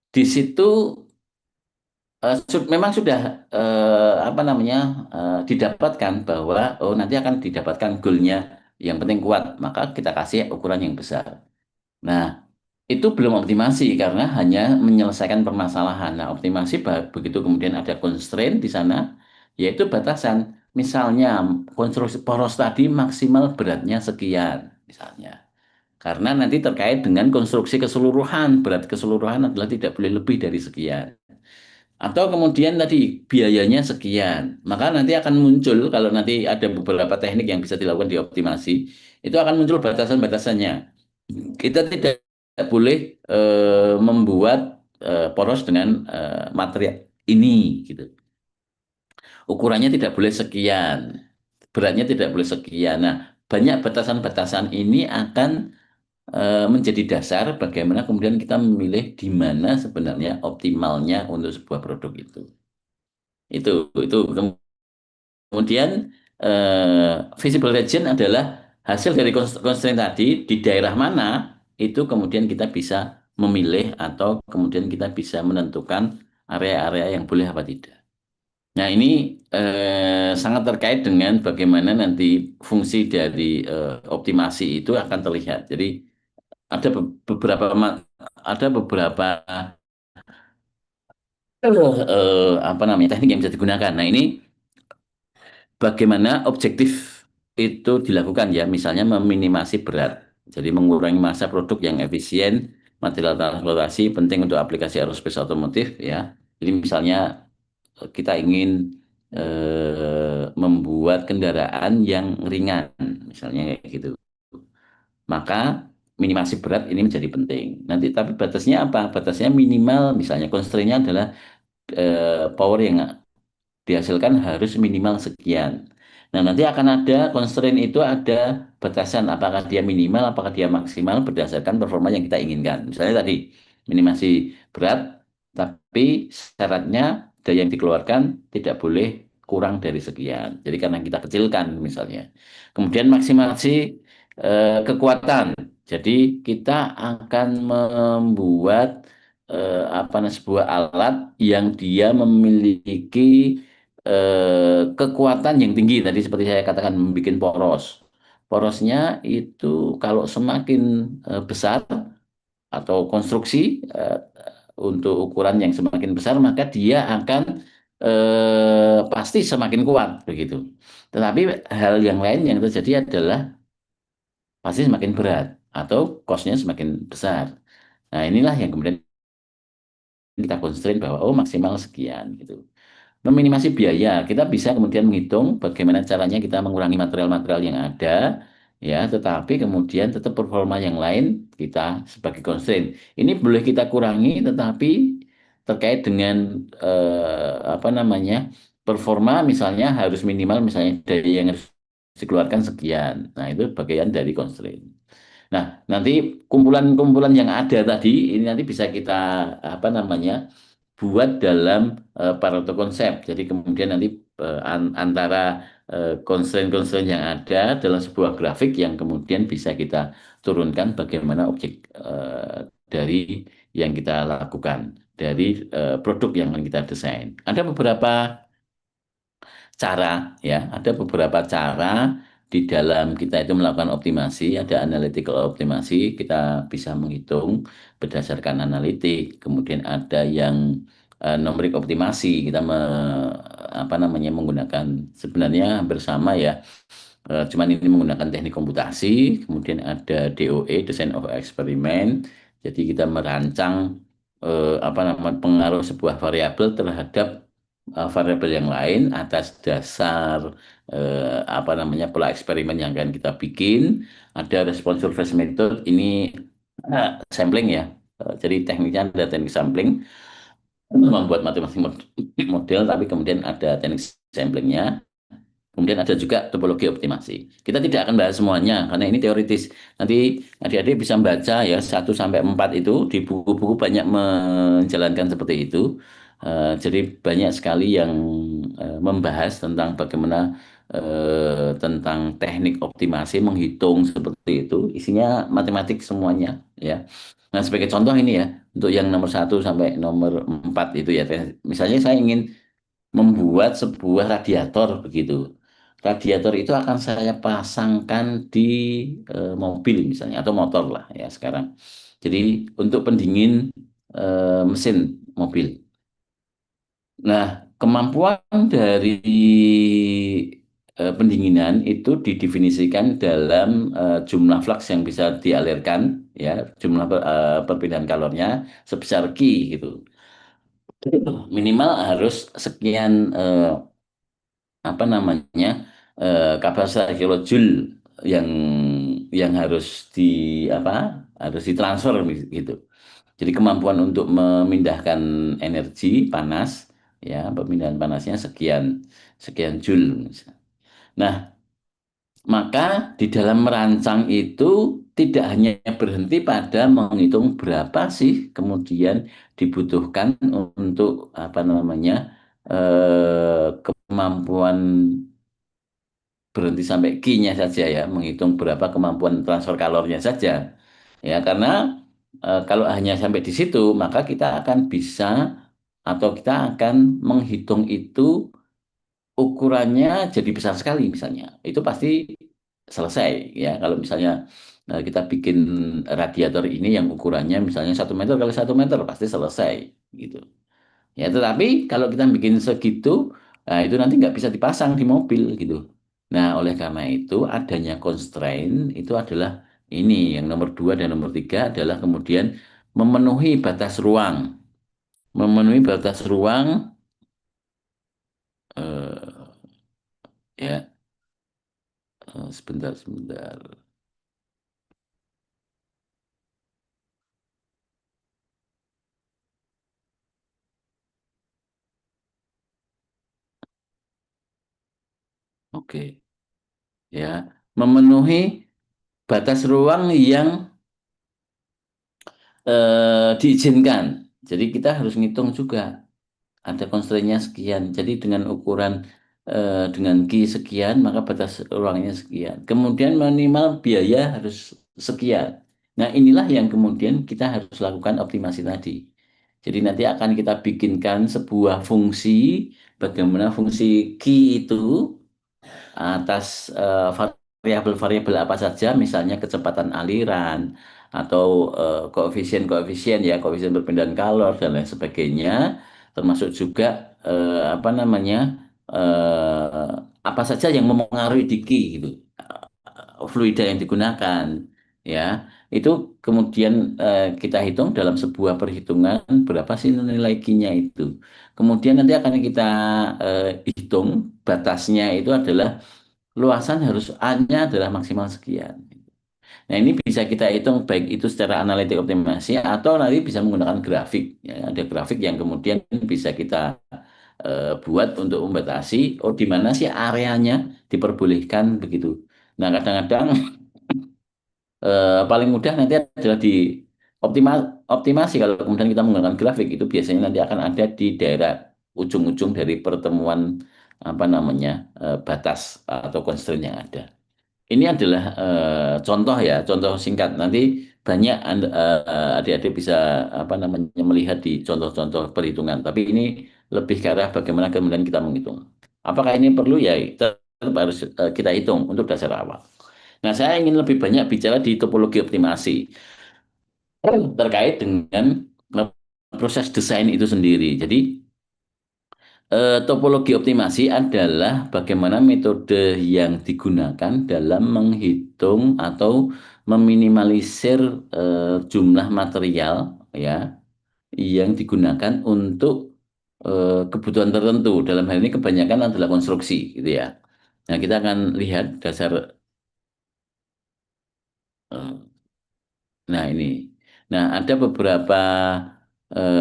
di situ memang sudah apa namanya didapatkan bahwa oh nanti akan didapatkan goalnya yang penting kuat, maka kita kasih ukuran yang besar. Nah, itu belum optimasi karena hanya menyelesaikan permasalahan. Nah, optimasi begitu kemudian ada constraint di sana, yaitu batasan. Misalnya konstruksi poros tadi maksimal beratnya sekian misalnya. Karena nanti terkait dengan konstruksi keseluruhan, berat keseluruhan adalah tidak boleh lebih dari sekian. Atau kemudian tadi biayanya sekian. Maka nanti akan muncul, kalau nanti ada beberapa teknik yang bisa dilakukan di optimasi, itu akan muncul batasan-batasannya. Kita tidak boleh membuat poros dengan material ini gitu. Ukurannya tidak boleh sekian, beratnya tidak boleh sekian. Nah, banyak batasan-batasan ini akan menjadi dasar bagaimana kemudian kita memilih di mana sebenarnya optimalnya untuk sebuah produk itu. Itu kemudian visible region adalah hasil dari constraint tadi, di daerah mana itu kemudian kita bisa memilih atau kemudian kita bisa menentukan area-area yang boleh apa tidak. Nah, ini sangat terkait dengan bagaimana nanti fungsi dari optimasi itu akan terlihat. Jadi ada beberapa ada beberapa apa namanya teknik yang bisa digunakan. Nah, ini bagaimana objektif itu dilakukan ya, misalnya meminimasi berat, jadi mengurangi massa produk yang efisien, material transportasi penting untuk aplikasi aerospace otomotif ya. Jadi misalnya kita ingin membuat kendaraan yang ringan, misalnya kayak gitu. Maka minimasi berat ini menjadi penting. Nanti tapi batasnya apa? Batasnya minimal, misalnya constraint-nya adalah power yang dihasilkan harus minimal sekian. Nah, nanti akan ada constraint, itu ada batasan apakah dia minimal, apakah dia maksimal berdasarkan performa yang kita inginkan. Misalnya tadi minimasi berat, tapi syaratnya daya yang dikeluarkan tidak boleh kurang dari sekian. Jadi karena kita kecilkan misalnya. Kemudian maksimasi kekuatan. Jadi kita akan membuat sebuah alat yang dia memiliki kekuatan yang tinggi, tadi seperti saya katakan membuat poros. Porosnya itu kalau semakin besar atau konstruksi untuk ukuran yang semakin besar, maka dia akan pasti semakin kuat begitu. Tetapi hal yang lain yang terjadi adalah pasti semakin berat atau cost-nya semakin besar. Nah, inilah yang kemudian kita constraint bahwa oh maksimal sekian gitu. Meminimasi biaya, kita bisa kemudian menghitung bagaimana caranya kita mengurangi material-material yang ada, ya, tetapi kemudian tetap performa yang lain kita sebagai constraint. Ini boleh kita kurangi, tetapi terkait dengan apa namanya performa, misalnya harus minimal, misalnya dari yang harus dikeluarkan sekian. Nah, itu bagian dari constraint. Nah, nanti kumpulan-kumpulan yang ada tadi ini nanti bisa kita apa namanya buat dalam Pareto konsep. Jadi kemudian nanti antara constraint-constraint yang ada dalam sebuah grafik yang kemudian bisa kita turunkan bagaimana objek dari yang kita lakukan, dari produk yang akan kita desain. Ada beberapa cara ya, ada beberapa cara di dalam kita itu melakukan optimasi. Ada analytical optimasi, kita bisa menghitung berdasarkan analitik. Kemudian ada yang numerik optimasi, kita apa namanya menggunakan sebenarnya bersama ya, Cuman ini menggunakan teknik komputasi, kemudian ada DOE, Design of Experiment. Jadi kita merancang apa namanya pengaruh sebuah variabel terhadap variabel yang lain atas dasar apa namanya pola eksperimen yang akan kita bikin. Ada response surface method, ini sampling ya. Jadi tekniknya ada teknik sampling untuk membuat matematik model, tapi kemudian ada teknik samplingnya. Kemudian ada juga topologi optimasi. Kita tidak akan bahas semuanya karena ini teoritis. Nanti adik-adik bisa membaca ya 1 sampai 4 itu di buku-buku banyak menjalankan seperti itu. Jadi banyak sekali yang membahas tentang bagaimana tentang teknik optimasi, menghitung seperti itu. Isinya matematik semuanya ya. Nah, sebagai contoh ini ya, untuk yang nomor 1 sampai nomor 4 itu ya. Misalnya saya ingin membuat sebuah radiator begitu. Radiator itu akan saya pasangkan di mobil misalnya atau motor lah ya sekarang. Jadi untuk pendingin mesin mobil. Nah, kemampuan dari pendinginan itu didefinisikan dalam jumlah flux yang bisa dialirkan ya, jumlah perpindahan kalornya sebesar Q gitu. Minimal harus sekian apa namanya kapasitas kilojoule yang harus apa harus ditransfer gitu. Jadi kemampuan untuk memindahkan energi panas ya pemindahan panasnya sekian sekian joule. Nah, maka di dalam merancang itu tidak hanya berhenti pada menghitung berapa sih kemudian dibutuhkan untuk apa namanya kemampuan berhenti sampai Q-nya saja ya, menghitung berapa kemampuan transfer kalornya saja. Ya, karena kalau hanya sampai di situ, maka kita akan bisa atau kita akan menghitung itu ukurannya jadi besar sekali misalnya. Itu pasti selesai ya. Kalau misalnya kita bikin radiator ini yang ukurannya misalnya 1 meter kali 1 meter pasti selesai gitu. Ya, tetapi kalau kita bikin segitu, nah itu nanti nggak bisa dipasang di mobil gitu. Nah, oleh karena itu adanya constraint itu adalah ini yang nomor 2 dan nomor 3 adalah kemudian memenuhi batas ruang. Memenuhi batas ruang, eh, ya, sebentar, sebentar. Oke, ya, memenuhi batas ruang yang diizinkan. Jadi kita harus ngitung juga. Ada constraint-nya sekian. Jadi dengan ukuran dengan Q sekian, maka batas ruangnya sekian. Kemudian minimal biaya harus sekian. Nah, inilah yang kemudian kita harus lakukan optimasi tadi. Jadi nanti akan kita bikinkan sebuah fungsi, bagaimana fungsi Q itu atas variabel-variabel apa saja, misalnya kecepatan aliran atau koefisien-koefisien ya, koefisien perpindahan kalor dan lain sebagainya, termasuk juga apa namanya apa saja yang mempengaruhi diki gitu, fluida yang digunakan ya. Itu kemudian kita hitung dalam sebuah perhitungan berapa sih nilai Q-nya itu. Kemudian nanti akan kita hitung batasnya itu adalah luasan harus A-nya adalah maksimal sekian. Nah, ini bisa kita hitung baik itu secara analitik optimasi atau nanti bisa menggunakan grafik. Ya, ada grafik yang kemudian bisa kita buat untuk membatasi oh di mana sih areanya diperbolehkan begitu. Nah, kadang-kadang paling mudah nanti adalah di optimasi kalau kemudian kita menggunakan grafik itu biasanya nanti akan ada di daerah ujung-ujung dari pertemuan apa namanya batas atau constraint yang ada. Ini adalah contoh ya, contoh singkat. Nanti banyak adik-adik bisa apa namanya melihat di contoh-contoh perhitungan. Tapi ini lebih ke arah bagaimana kemudian kita menghitung. Apakah ini perlu ya? Tetap harus kita hitung untuk dasar awal. Nah, saya ingin lebih banyak bicara di topologi optimasi terkait dengan proses desain itu sendiri. Jadi Topologi optimasi adalah bagaimana metode yang digunakan dalam menghitung atau meminimalisir jumlah material ya yang digunakan untuk kebutuhan tertentu. Dalam hal ini kebanyakan adalah konstruksi, gitu ya. Nah, kita akan lihat dasar. eh, Nah, ini. Nah, ada beberapa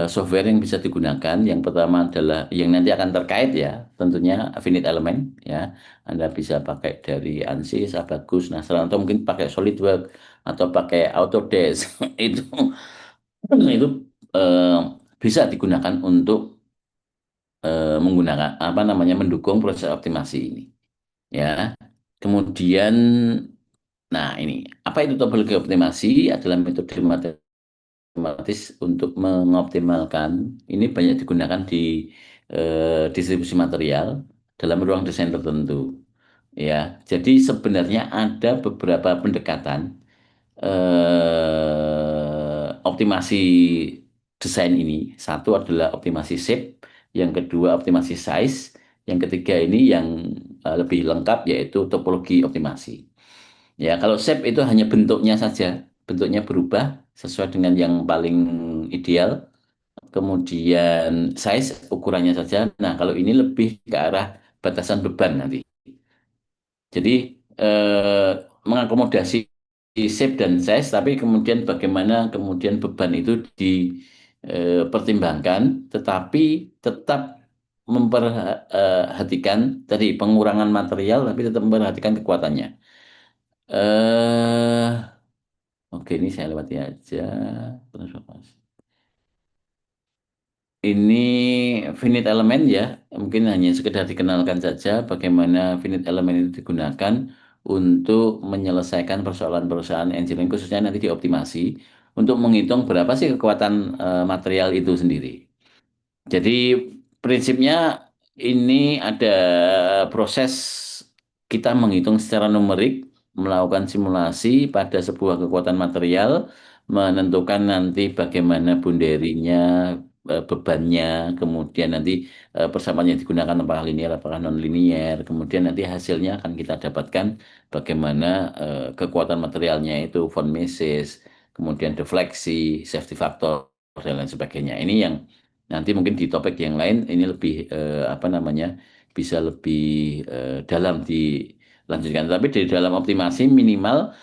software yang bisa digunakan. Yang pertama adalah yang nanti akan terkait ya, tentunya Finite Element ya. Anda bisa pakai dari ANSYS, Abaqus, Nasral, atau mungkin pakai SolidWorks atau pakai Autodesk. Itu eh, bisa digunakan untuk menggunakan apa namanya mendukung proses optimasi ini ya. Kemudian, nah ini apa itu topologi optimasi adalah metode matematis untuk mengoptimalkan. Ini banyak digunakan di distribusi material dalam ruang desain tertentu ya. Jadi sebenarnya ada beberapa pendekatan optimasi desain ini. Satu adalah optimasi shape, yang kedua optimasi size, yang ketiga ini yang lebih lengkap yaitu topologi optimasi. Ya, kalau shape itu hanya bentuknya saja, bentuknya berubah sesuai dengan yang paling ideal. Kemudian size ukurannya saja. Nah, kalau ini lebih ke arah batasan beban nanti. Jadi eh, mengakomodasi shape dan size, tapi kemudian bagaimana kemudian beban itu dipertimbangkan, tetapi tetap memperhatikan tadi pengurangan material, tapi tetap memperhatikan kekuatannya. Eh, oke, ini saya lewati aja. Transformasi. Ini finite element ya, mungkin hanya sekedar dikenalkan saja bagaimana finite element itu digunakan untuk menyelesaikan persoalan-persoalan engineering, khususnya nanti dioptimasi untuk menghitung berapa sih kekuatan material itu sendiri. Jadi prinsipnya ini ada proses kita menghitung secara numerik, melakukan simulasi pada sebuah kekuatan material, menentukan nanti bagaimana bunderinya, bebannya, kemudian nanti persamaan yang digunakan apakah linear, apakah non-linear, kemudian nanti hasilnya akan kita dapatkan bagaimana kekuatan materialnya itu von Mises, kemudian defleksi, safety factor, dan lain sebagainya. Ini yang nanti mungkin di topik yang lain ini lebih apa namanya bisa lebih dalam dilanjutkan. Tapi di dalam optimasi minimal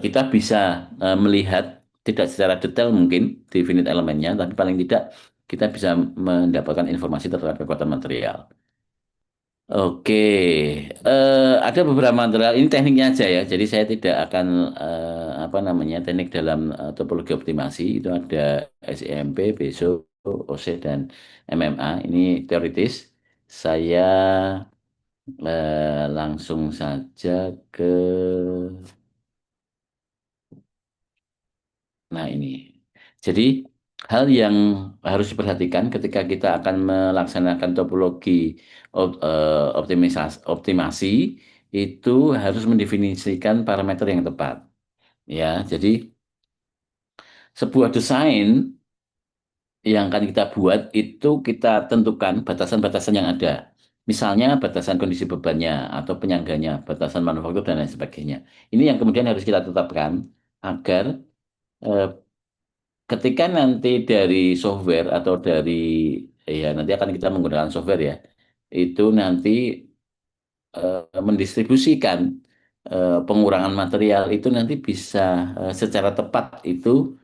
kita bisa melihat tidak secara detail mungkin definite elemennya, tapi paling tidak kita bisa mendapatkan informasi terhadap kekuatan material. Oke, ada beberapa material. Ini tekniknya aja ya. Jadi saya tidak akan apa namanya teknik dalam topologi optimasi itu ada SEMP, BESO, OC dan MMA. Ini teoritis. Saya langsung saja ke, nah ini. Jadi hal yang harus diperhatikan ketika kita akan melaksanakan topologi optimasi itu harus mendefinisikan parameter yang tepat. Ya, jadi sebuah desain yang akan kita buat itu kita tentukan batasan-batasan yang ada. Misalnya batasan kondisi bebannya atau penyangganya, batasan manufaktur dan lain sebagainya. Ini yang kemudian harus kita tetapkan agar eh, ketika nanti dari software atau dari ya nanti akan kita menggunakan software ya, itu nanti mendistribusikan pengurangan material itu nanti bisa secara tepat itu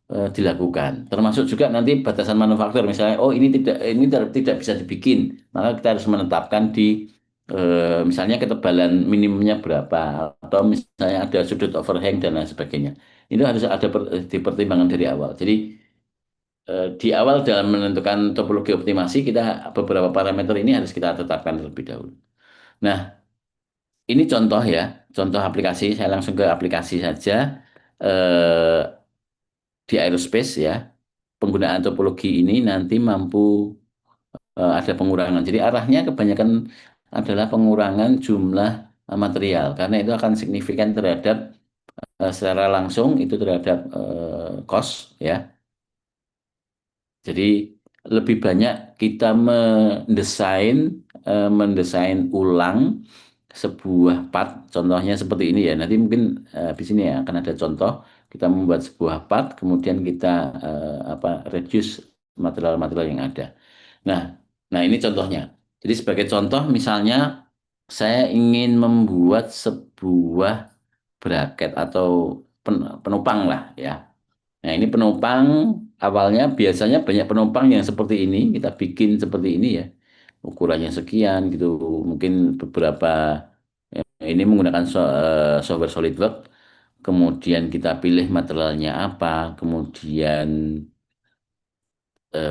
dilakukan. Termasuk juga nanti batasan manufaktur misalnya, oh ini tidak bisa dibikin, maka kita harus menetapkan di misalnya ketebalan minimumnya berapa atau misalnya ada sudut overhang dan lain sebagainya. Itu harus ada dipertimbangkan dari awal. Jadi di awal dalam menentukan topologi optimasi kita beberapa parameter ini harus kita tetapkan terlebih dahulu. Nah, ini contoh ya, contoh aplikasi. Saya langsung ke aplikasi saja. Eh, di aerospace ya, penggunaan topologi ini nanti mampu ada pengurangan. Jadi arahnya kebanyakan adalah pengurangan jumlah material karena itu akan signifikan terhadap secara langsung itu terhadap cost ya. Jadi lebih banyak kita mendesain ulang sebuah part. Contohnya seperti ini ya. Nanti mungkin di sini ya akan ada contoh. Kita membuat sebuah part, kemudian kita reduce material-material yang ada. Nah, nah ini contohnya. Jadi sebagai contoh, misalnya saya ingin membuat sebuah bracket atau penopang lah ya. Nah, ini penopang awalnya biasanya banyak penopang yang seperti ini, kita bikin seperti ini ya. Ukurannya sekian gitu. Mungkin beberapa ini menggunakan software SolidWorks. Kemudian kita pilih materialnya apa, kemudian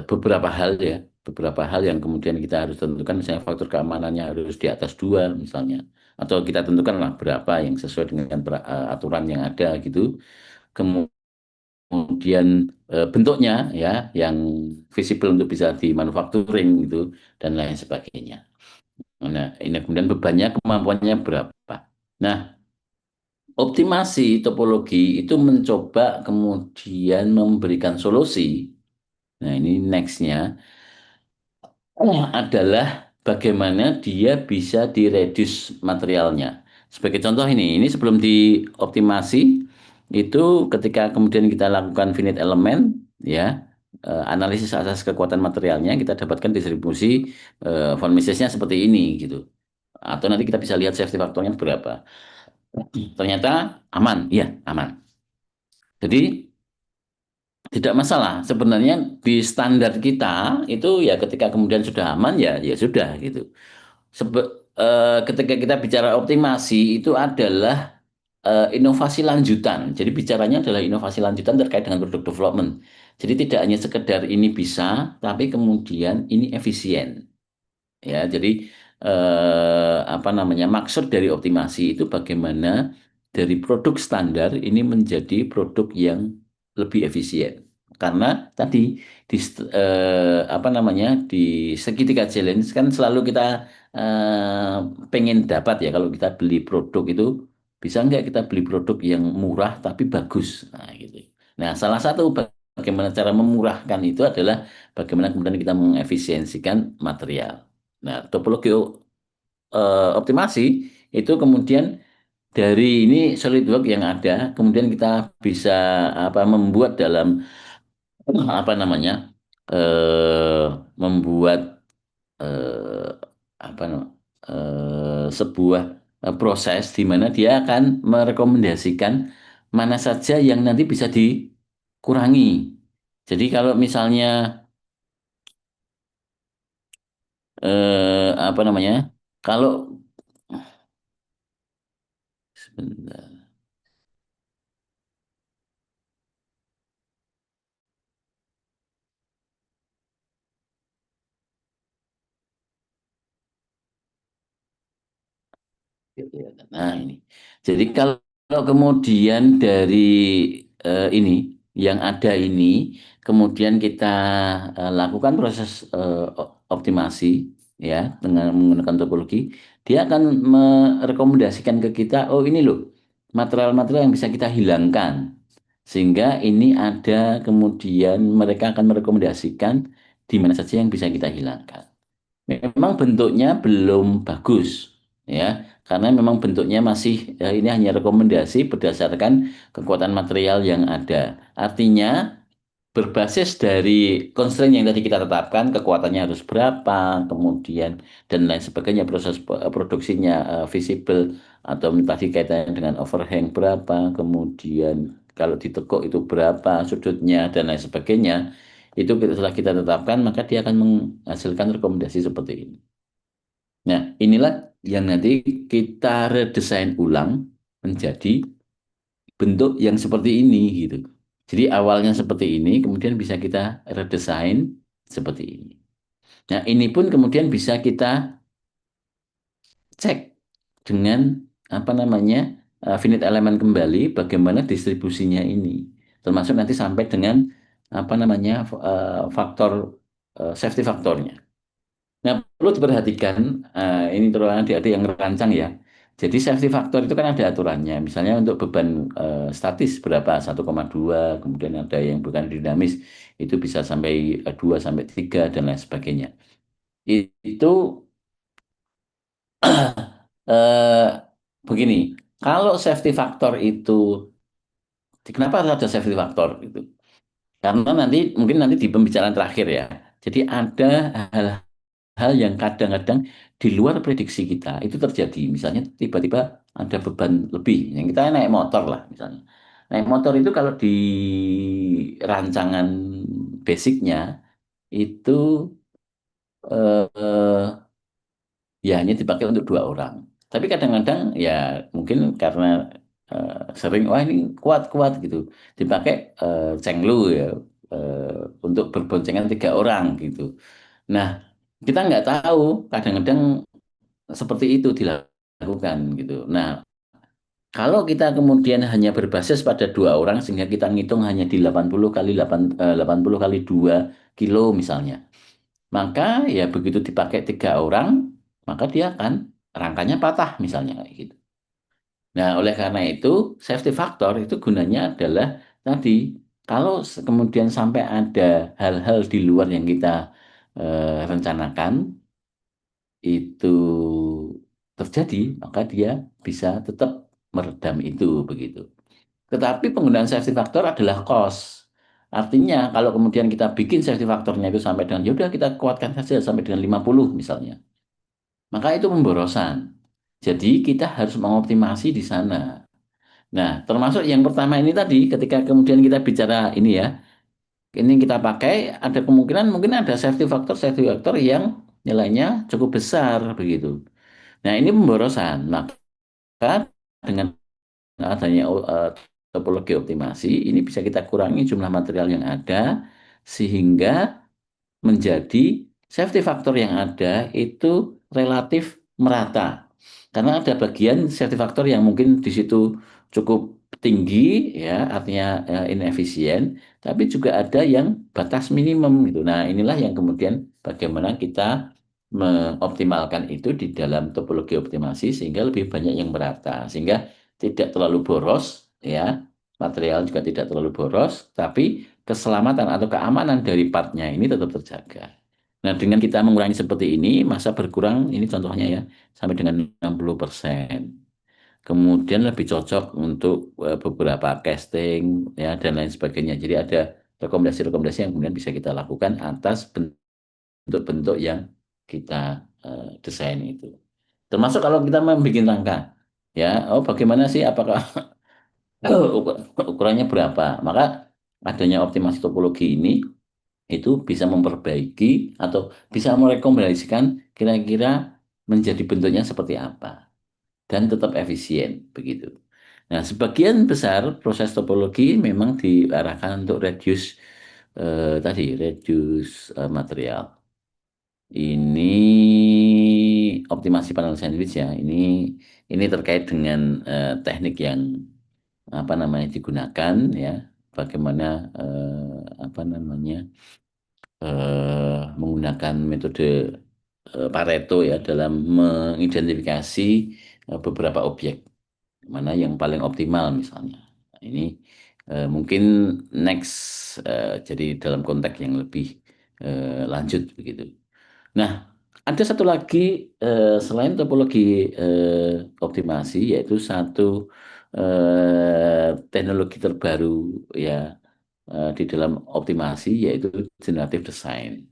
beberapa hal ya, beberapa hal yang kemudian kita harus tentukan, misalnya faktor keamanannya harus di atas 2 misalnya, atau kita tentukan lah berapa yang sesuai dengan aturan yang ada gitu. Kemudian bentuknya ya yang visible untuk bisa di manufacturing gitu dan lain sebagainya. Nah, ini kemudian bebannya, kemampuannya berapa. Nah, optimasi topologi itu mencoba kemudian memberikan solusi. Nah, ini nextnya adalah bagaimana dia bisa direduce materialnya. Sebagai contoh ini sebelum dioptimasi itu ketika kemudian kita lakukan finite element ya, analisis asas kekuatan materialnya, kita dapatkan distribusi von Misesnya seperti ini gitu. Atau nanti kita bisa lihat safety faktornya berapa. Ternyata aman, iya aman. Jadi tidak masalah. Sebenarnya di standar kita itu ya ketika kemudian sudah aman ya ya sudah gitu. Ketika kita bicara optimasi itu adalah inovasi lanjutan. Jadi bicaranya adalah inovasi lanjutan terkait dengan produk development. Jadi tidak hanya sekedar ini bisa, tapi kemudian ini efisien. Ya, jadi maksud dari optimasi itu bagaimana dari produk standar ini menjadi produk yang lebih efisien. Karena tadi di di segitiga challenge kan selalu kita pengen dapat ya, kalau kita beli produk itu bisa nggak kita beli produk yang murah tapi bagus. Nah, gitu. Nah, salah satu bagaimana cara memurahkan itu adalah bagaimana kemudian kita mengefisiensikan material. Nah, topologi optimasi itu kemudian dari ini SolidWorks yang ada, kemudian kita bisa membuat dalam apa namanya eh, membuat eh, sebuah proses di mana dia akan merekomendasikan mana saja yang nanti bisa dikurangi. Jadi kalau misalnya kalau sebentar. Gitu ya. Nah, ini. Jadi kalau kemudian dari ini yang ada ini, kemudian kita lakukan proses optimasi ya dengan menggunakan topologi, dia akan merekomendasikan ke kita, oh ini loh material-material yang bisa kita hilangkan. Sehingga ini ada kemudian mereka akan merekomendasikan di mana saja yang bisa kita hilangkan. Memang bentuknya belum bagus, ya, karena memang bentuknya masih ini hanya rekomendasi berdasarkan kekuatan material yang ada. Artinya berbasis dari constraint yang tadi kita tetapkan, kekuatannya harus berapa, kemudian dan lain sebagainya, proses produksinya visible atau tadi kaitannya dengan overhang berapa, kemudian kalau ditekuk itu berapa sudutnya dan lain sebagainya. Itu setelah kita tetapkan, maka dia akan menghasilkan rekomendasi seperti ini. Nah, inilah yang nanti kita redesain ulang menjadi bentuk yang seperti ini gitu. Jadi awalnya seperti ini, kemudian bisa kita redesain seperti ini. Nah, ini pun kemudian bisa kita cek dengan finite element kembali bagaimana distribusinya ini. Termasuk nanti sampai dengan faktor safety faktornya. Nah, perlu diperhatikan, ini terutama adik-adik yang merancang ya. Jadi safety factor itu kan ada aturannya. Misalnya untuk beban statis berapa, 1,2, kemudian ada yang bukan dinamis. itu bisa sampai 2 sampai 3 dan lain sebagainya. Itu eh, begini, kalau safety factor itu, kenapa harus ada safety factor itu? Karena mungkin nanti di pembicaraan terakhir ya. Jadi ada hal-hal yang kadang-kadang di luar prediksi kita itu terjadi. Misalnya tiba-tiba ada beban lebih. Yang kita naik motor lah misalnya. Naik motor itu kalau di rancangan basicnya itu eh, ya hanya dipakai untuk 2 orang. Tapi kadang-kadang ya mungkin karena sering wah ini kuat-kuat gitu dipakai cenglu ya untuk berboncengan 3 orang gitu. Nah kita nggak tahu kadang-kadang seperti itu dilakukan gitu. Nah kalau kita kemudian hanya berbasis pada 2 orang sehingga kita ngitung hanya di 80 kali 80 kali 2 kilo misalnya. Maka ya begitu dipakai 3 orang, maka dia akan rangkanya patah misalnya kayak gitu. Nah, oleh karena itu safety factor itu gunanya adalah tadi kalau kemudian sampai ada hal-hal di luar yang kita rencanakan itu terjadi, maka dia bisa tetap meredam itu begitu. Tetapi penggunaan safety factor adalah cost. Artinya kalau kemudian kita bikin safety factornya itu sampai dengan ya udah kita kuatkan saja sampai dengan 50 misalnya. Maka itu pemborosan. Jadi kita harus mengoptimasi di sana. Nah, termasuk yang pertama ini tadi ketika kemudian kita bicara ini ya, ini kita pakai ada kemungkinan mungkin ada safety factor yang nilainya cukup besar begitu. Nah, ini pemborosan. Maka dengan adanya topologi optimasi ini bisa kita kurangi jumlah material yang ada sehingga menjadi safety factor yang ada itu relatif merata. Karena ada bagian safety factor yang mungkin di situ cukup tinggi ya, artinya inefisien, tapi juga ada yang batas minimum gitu. Nah, inilah yang kemudian bagaimana kita mengoptimalkan itu di dalam topologi optimasi sehingga lebih banyak yang merata, sehingga tidak terlalu boros ya, material juga tidak terlalu boros, tapi keselamatan atau keamanan dari partnya ini tetap terjaga. Nah, dengan kita mengurangi seperti ini, masa berkurang, ini contohnya ya, sampai dengan 60%. Kemudian lebih cocok untuk beberapa casting ya dan lain sebagainya. Jadi ada rekomendasi-rekomendasi yang kemudian bisa kita lakukan atas bentuk-bentuk yang kita desain itu. Termasuk kalau kita membuat rangka, ya, oh bagaimana sih, apakah ukurannya berapa? Maka adanya optimasi topologi ini itu bisa memperbaiki atau bisa merekomendasikan kira-kira menjadi bentuknya seperti apa dan tetap efisien begitu. Nah, sebagian besar proses topologi memang diarahkan untuk reduce material. Ini optimasi panel sandwich ya. Ini terkait dengan teknik yang apa namanya digunakan ya. Bagaimana apa namanya menggunakan metode Pareto ya dalam mengidentifikasi beberapa objek mana yang paling optimal misalnya. Nah, ini mungkin next jadi dalam konteks yang lebih lanjut begitu. Nah, ada satu lagi selain topologi optimasi yaitu satu teknologi terbaru ya di dalam optimasi yaitu generative design.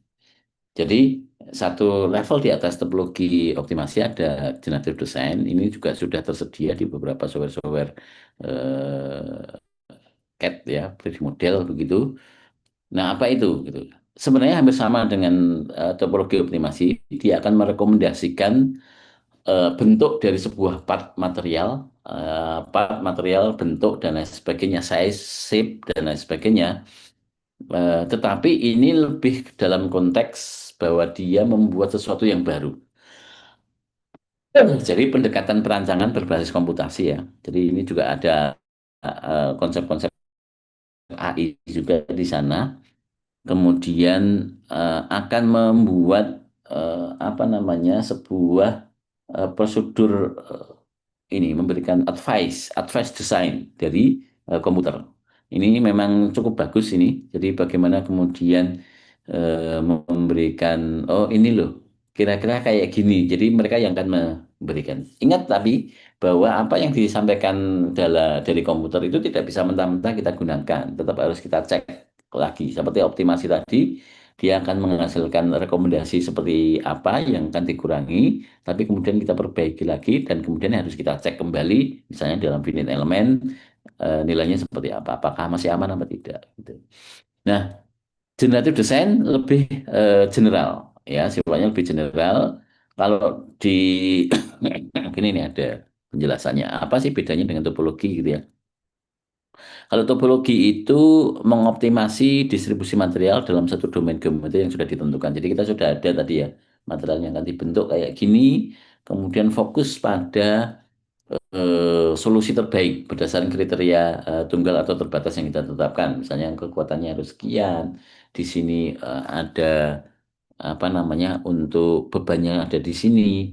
Jadi satu level di atas topologi optimasi ada generative design. Ini juga sudah tersedia di beberapa software-software CAD ya, 3D model begitu. Nah, apa itu gitu? Sebenarnya hampir sama dengan topologi optimasi. Dia akan merekomendasikan bentuk dari sebuah part material, bentuk dan lain sebagainya, size, shape dan lain sebagainya. Tetapi ini lebih dalam konteks bahwa dia membuat sesuatu yang baru. Jadi pendekatan perancangan berbasis komputasi ya. Jadi ini juga ada konsep-konsep AI juga di sana. Kemudian akan membuat apa namanya sebuah prosedur ini memberikan advice desain dari komputer. Ini memang cukup bagus ini. Jadi bagaimana kemudian memberikan, oh ini loh, kira-kira kayak gini. Jadi mereka yang akan memberikan. Ingat tapi bahwa apa yang disampaikan dari komputer itu tidak bisa mentah-mentah kita gunakan. Tetap harus kita cek lagi. Seperti optimasi tadi, dia akan menghasilkan rekomendasi seperti apa yang akan dikurangi, tapi kemudian kita perbaiki lagi dan kemudian harus kita cek kembali, misalnya dalam finite element nilainya seperti apa, apakah masih aman atau tidak. Gitu. Nah, generative design lebih general, ya sifatnya lebih general. Kalau di ini nih ada penjelasannya. Apa sih bedanya dengan topologi gitu ya? Kalau topologi itu mengoptimasi distribusi material dalam satu domain geometri yang sudah ditentukan. Jadi kita sudah ada tadi ya material yang akan dibentuk kayak gini, kemudian fokus pada solusi terbaik berdasarkan kriteria tunggal atau terbatas yang kita tetapkan. Misalnya yang kekuatannya harus sekian, di sini ada apa namanya untuk bebannya ada di sini,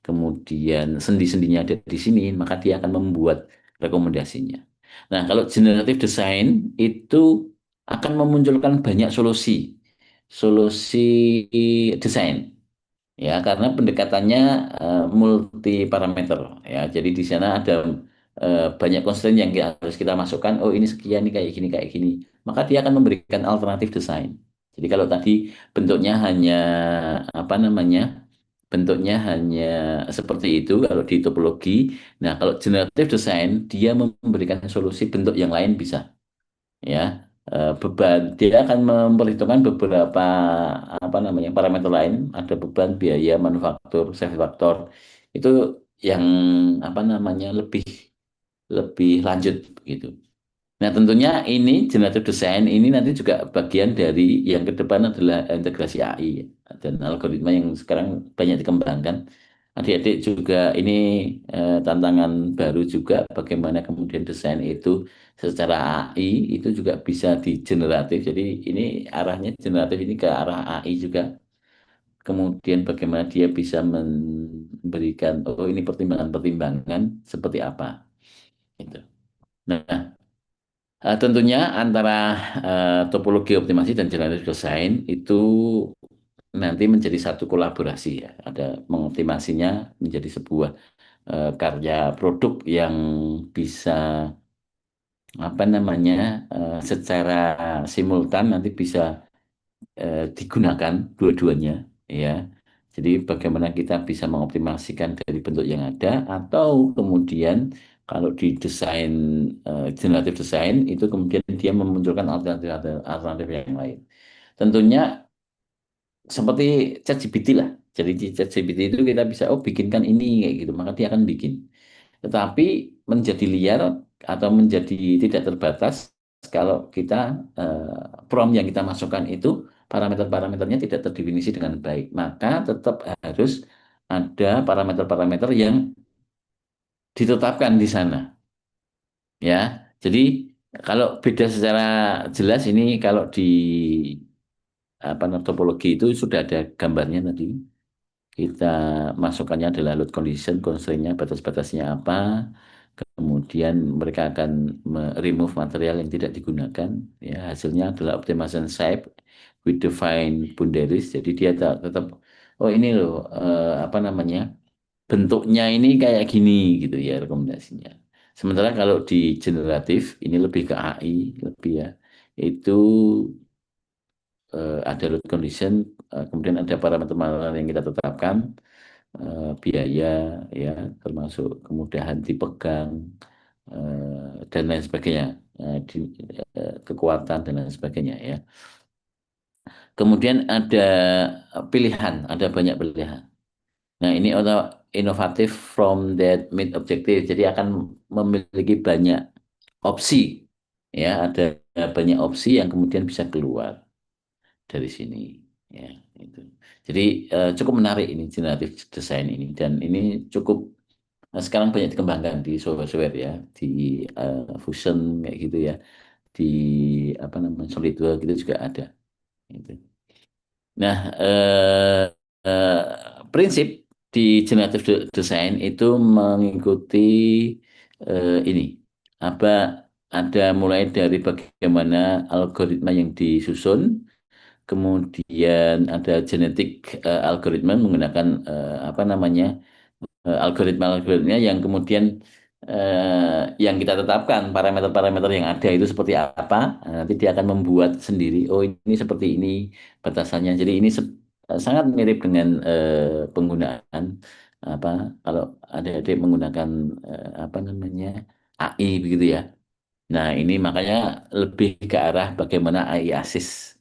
kemudian sendi-sendinya ada di sini, maka dia akan membuat rekomendasinya. Nah, kalau generative design itu akan memunculkan banyak solusi desain. Ya, karena pendekatannya multi parameter ya. Jadi di sana ada banyak constraint yang harus kita masukkan. Oh, ini sekian nih kayak gini kayak gini. Maka dia akan memberikan alternatif desain. Jadi kalau tadi bentuknya hanya apa namanya? Bentuknya hanya seperti itu kalau di topologi. Nah, kalau generative design dia memberikan solusi bentuk yang lain bisa ya. Beban dia akan memperhitungkan beberapa apa namanya parameter lain, ada beban, biaya, manufaktur, safety factor itu yang apa namanya lebih lebih lanjut gitu. Nah, tentunya ini generative design ini nanti juga bagian dari yang ke depan adalah integrasi AI dan algoritma yang sekarang banyak dikembangkan. Adik-adik juga ini tantangan baru juga bagaimana kemudian desain itu secara AI itu juga bisa digeneratif. Jadi ini arahnya generatif ini ke arah AI juga. Kemudian bagaimana dia bisa memberikan oh ini pertimbangan-pertimbangan seperti apa gitu. Nah, tentunya antara topologi optimasi dan generative design itu nanti menjadi satu kolaborasi ya. Ada mengoptimasinya menjadi sebuah karya produk yang bisa apa namanya secara simultan nanti bisa digunakan dua-duanya ya. Jadi bagaimana kita bisa mengoptimasikan dari bentuk yang ada atau kemudian kalau di desain generative design itu kemudian dia memunculkan alternatif alternatif yang lain. Tentunya seperti ChatGPT lah. Jadi di ChatGPT itu kita bisa oh bikinkan ini kayak gitu, maka dia akan bikin. Tetapi menjadi liar atau menjadi tidak terbatas kalau kita prompt yang kita masukkan itu parameter-parameternya tidak terdefinisi dengan baik. Maka tetap harus ada parameter-parameter yang ditetapkan di sana. Ya, jadi kalau beda secara jelas ini kalau di apa topologi itu sudah ada gambarnya tadi. Kita masukkannya adalah load condition, constraint-nya, batas-batasnya apa. Kemudian mereka akan remove material yang tidak digunakan. Ya, hasilnya adalah optimization shape with defined boundaries. Jadi dia tetap, oh ini loh, apa namanya, bentuknya ini kayak gini gitu ya rekomendasinya. Sementara kalau di generatif, ini lebih ke AI, lebih ya, itu ada load condition, kemudian ada parameter-parameter yang kita tetapkan, biaya ya termasuk kemudahan dipegang dan lain sebagainya, kekuatan dan lain sebagainya ya. Kemudian ada pilihan, ada banyak pilihan. Nah ini inovatif from that meet objective, jadi akan memiliki banyak opsi ya, ada banyak opsi yang kemudian bisa keluar dari sini ya itu. Jadi cukup menarik ini generative design ini dan ini cukup sekarang banyak dikembangkan di software ya, di Fusion kayak gitu ya, di apa namanya SolidWorks gitu juga ada. Gitu. Nah, eh, prinsip di generative design itu mengikuti ini apa ada mulai dari bagaimana algoritma yang disusun, kemudian ada genetik algoritma menggunakan apa namanya algoritma-algoritma yang kemudian yang kita tetapkan parameter-parameter yang ada itu seperti apa. Nanti dia akan membuat sendiri. Oh ini seperti ini batasannya. Jadi ini sangat mirip dengan penggunaan apa kalau adik-adik menggunakan apa namanya AI begitu ya. Nah ini makanya lebih ke arah bagaimana AI assist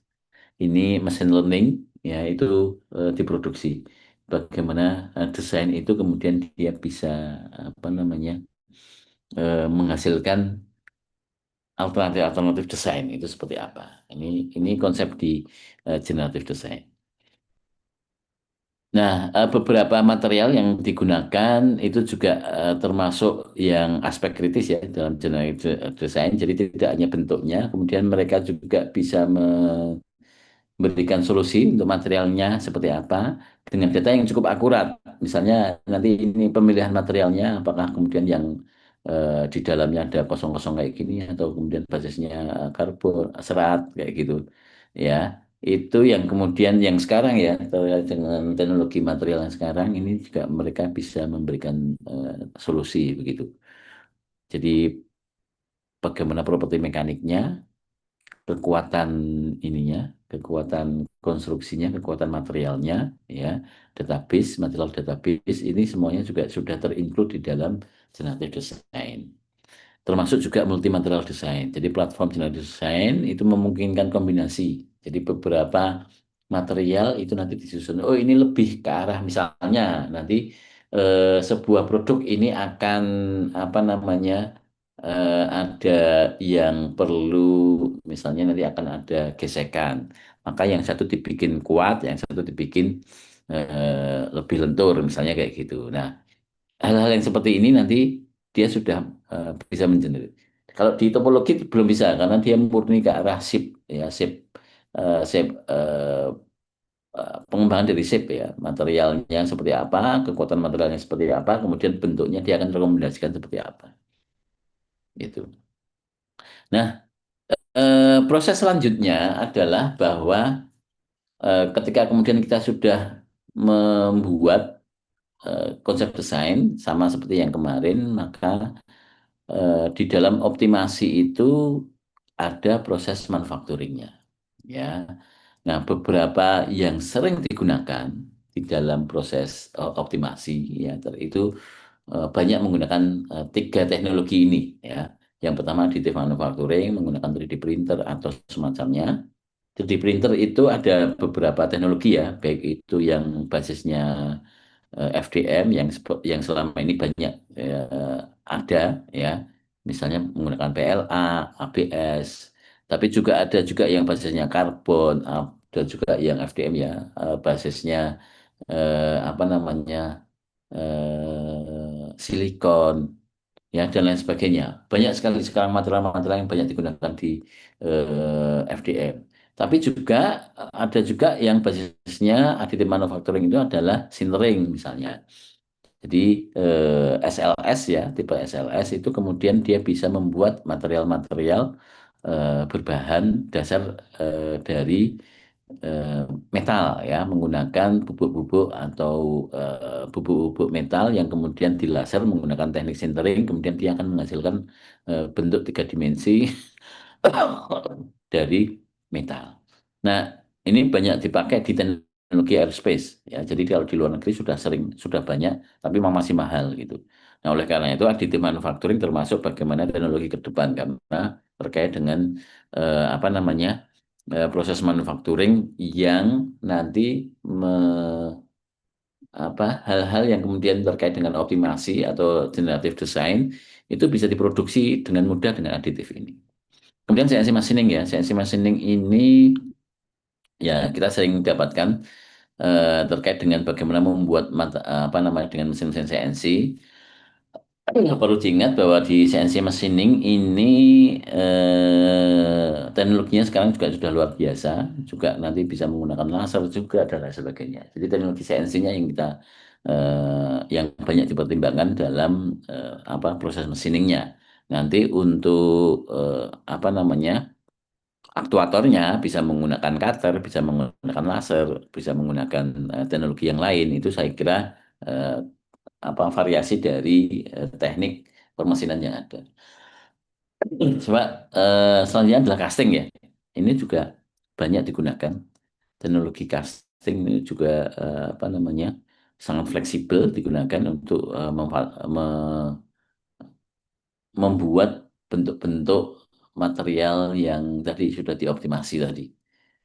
ini mesin learning ya itu diproduksi. Bagaimana desain itu kemudian dia bisa apa namanya menghasilkan alternatif-alternatif desain itu seperti apa. Ini konsep di generative design. Nah, beberapa material yang digunakan itu juga termasuk yang aspek kritis ya dalam generative design. Jadi tidak hanya bentuknya, kemudian mereka juga bisa memberikan solusi untuk materialnya seperti apa dengan data yang cukup akurat. Misalnya nanti ini pemilihan materialnya apakah kemudian yang di dalamnya ada kosong-kosong kayak gini atau kemudian basisnya karbon, serat kayak gitu. Ya, itu yang kemudian yang sekarang ya dengan teknologi material yang sekarang ini juga mereka bisa memberikan solusi begitu. Jadi bagaimana properti mekaniknya kekuatan ininya, kekuatan konstruksinya, kekuatan materialnya, ya, database, material database ini semuanya juga sudah terinclude di dalam generative design. Termasuk juga multi material design. Jadi platform generative design itu memungkinkan kombinasi. Jadi beberapa material itu nanti disusun. Oh ini lebih ke arah misalnya nanti sebuah produk ini akan apa namanya ada yang perlu misalnya nanti akan ada gesekan. Maka yang satu dibikin kuat, yang satu dibikin lebih lentur misalnya kayak gitu. Nah, hal-hal yang seperti ini nanti dia sudah bisa mengenerate. Kalau di topologi belum bisa karena dia murni ke arah shape ya shape pengembangan dari shape ya materialnya seperti apa kekuatan materialnya seperti apa kemudian bentuknya dia akan rekomendasikan seperti apa gitu. Nah proses selanjutnya adalah bahwa ketika kemudian kita sudah membuat konsep desain sama seperti yang kemarin maka di dalam optimasi itu ada proses manufacturingnya ya. Nah, beberapa yang sering digunakan di dalam proses optimasi ya itu banyak menggunakan tiga teknologi ini ya. Yang pertama additive manufacturing menggunakan 3D printer atau semacamnya. 3D printer itu ada beberapa teknologi ya, baik itu yang basisnya FDM yang selama ini banyak ada ya, misalnya menggunakan PLA, ABS, tapi juga ada juga yang basisnya karbon, ada juga yang FDM ya, basisnya apa namanya silikon ya dan lain sebagainya. Banyak sekali sekarang material-material yang banyak digunakan di FDM. Tapi juga ada juga yang basisnya additive manufacturing itu adalah sintering misalnya. Jadi SLS ya, tipe SLS itu kemudian dia bisa membuat material-material berbahan dasar dari eh, metal ya, menggunakan bubuk-bubuk atau bubuk-bubuk metal yang kemudian dilaser menggunakan teknik sintering, kemudian dia akan menghasilkan bentuk tiga dimensi dari metal. Nah, ini banyak dipakai di teknologi aerospace ya. Jadi kalau di luar negeri sudah sering, sudah banyak, tapi memang masih mahal gitu. Nah, oleh karena itu additive manufacturing termasuk bagaimana teknologi ke depan karena terkait dengan apa namanya proses manufacturing yang nanti hal-hal yang kemudian terkait dengan optimasi atau generative design itu bisa diproduksi dengan mudah dengan aditif ini. Kemudian CNC machining ya, CNC machining ini ya kita sering dapatkan terkait dengan bagaimana membuat apa namanya dengan mesin-mesin CNC. Perlu diingat bahwa di CNC machining ini teknologinya sekarang juga sudah luar biasa, juga nanti bisa menggunakan laser juga dan lain sebagainya. Jadi teknologi CNC-nya yang kita yang banyak dipertimbangkan dalam apa proses machiningnya. Nanti untuk apa namanya aktuatornya bisa menggunakan cutter, bisa menggunakan laser, bisa menggunakan teknologi yang lain. Itu saya kira eh, apa variasi dari teknik permesinan yang ada. Coba selanjutnya adalah casting ya. Ini juga banyak digunakan. Teknologi casting ini juga apa namanya sangat fleksibel digunakan untuk membuat bentuk-bentuk material yang tadi sudah dioptimasi tadi.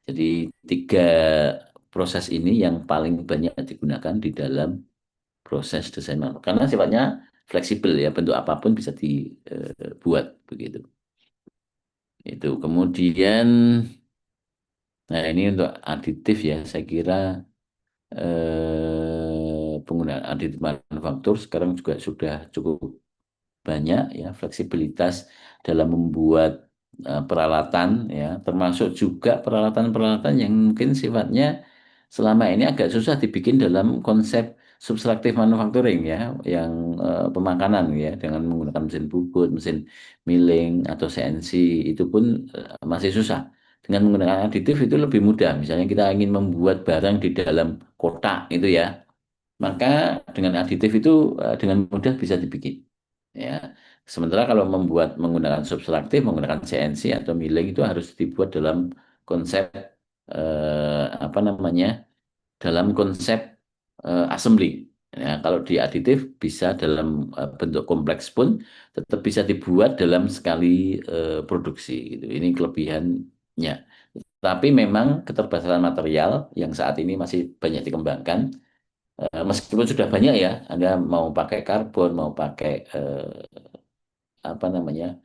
Jadi tiga proses ini yang paling banyak digunakan di dalam proses desain manual. Karena sifatnya fleksibel ya, bentuk apapun bisa dibuat begitu. Itu kemudian, nah ini untuk aditif ya, saya kira penggunaan aditif manufaktur sekarang juga sudah cukup banyak ya fleksibilitas dalam membuat peralatan ya termasuk juga peralatan-peralatan yang mungkin sifatnya selama ini agak susah dibikin dalam konsep subtraktif manufacturing ya yang pemakanan ya dengan menggunakan mesin bubut, mesin milling atau CNC itu pun masih susah. Dengan menggunakan aditif itu lebih mudah. Misalnya kita ingin membuat barang di dalam kotak itu ya, maka dengan aditif itu dengan mudah bisa dibikin. Ya, sementara kalau membuat menggunakan subtraktif, menggunakan CNC atau milling itu harus dibuat dalam konsep apa namanya? Dalam konsep assembly. Ya, kalau di aditif bisa dalam bentuk kompleks pun tetap bisa dibuat dalam sekali produksi. Gitu. Ini kelebihannya. Tapi memang keterbatasan material yang saat ini masih banyak dikembangkan. Meskipun sudah banyak ya, Anda mau pakai karbon, mau pakai apa namanya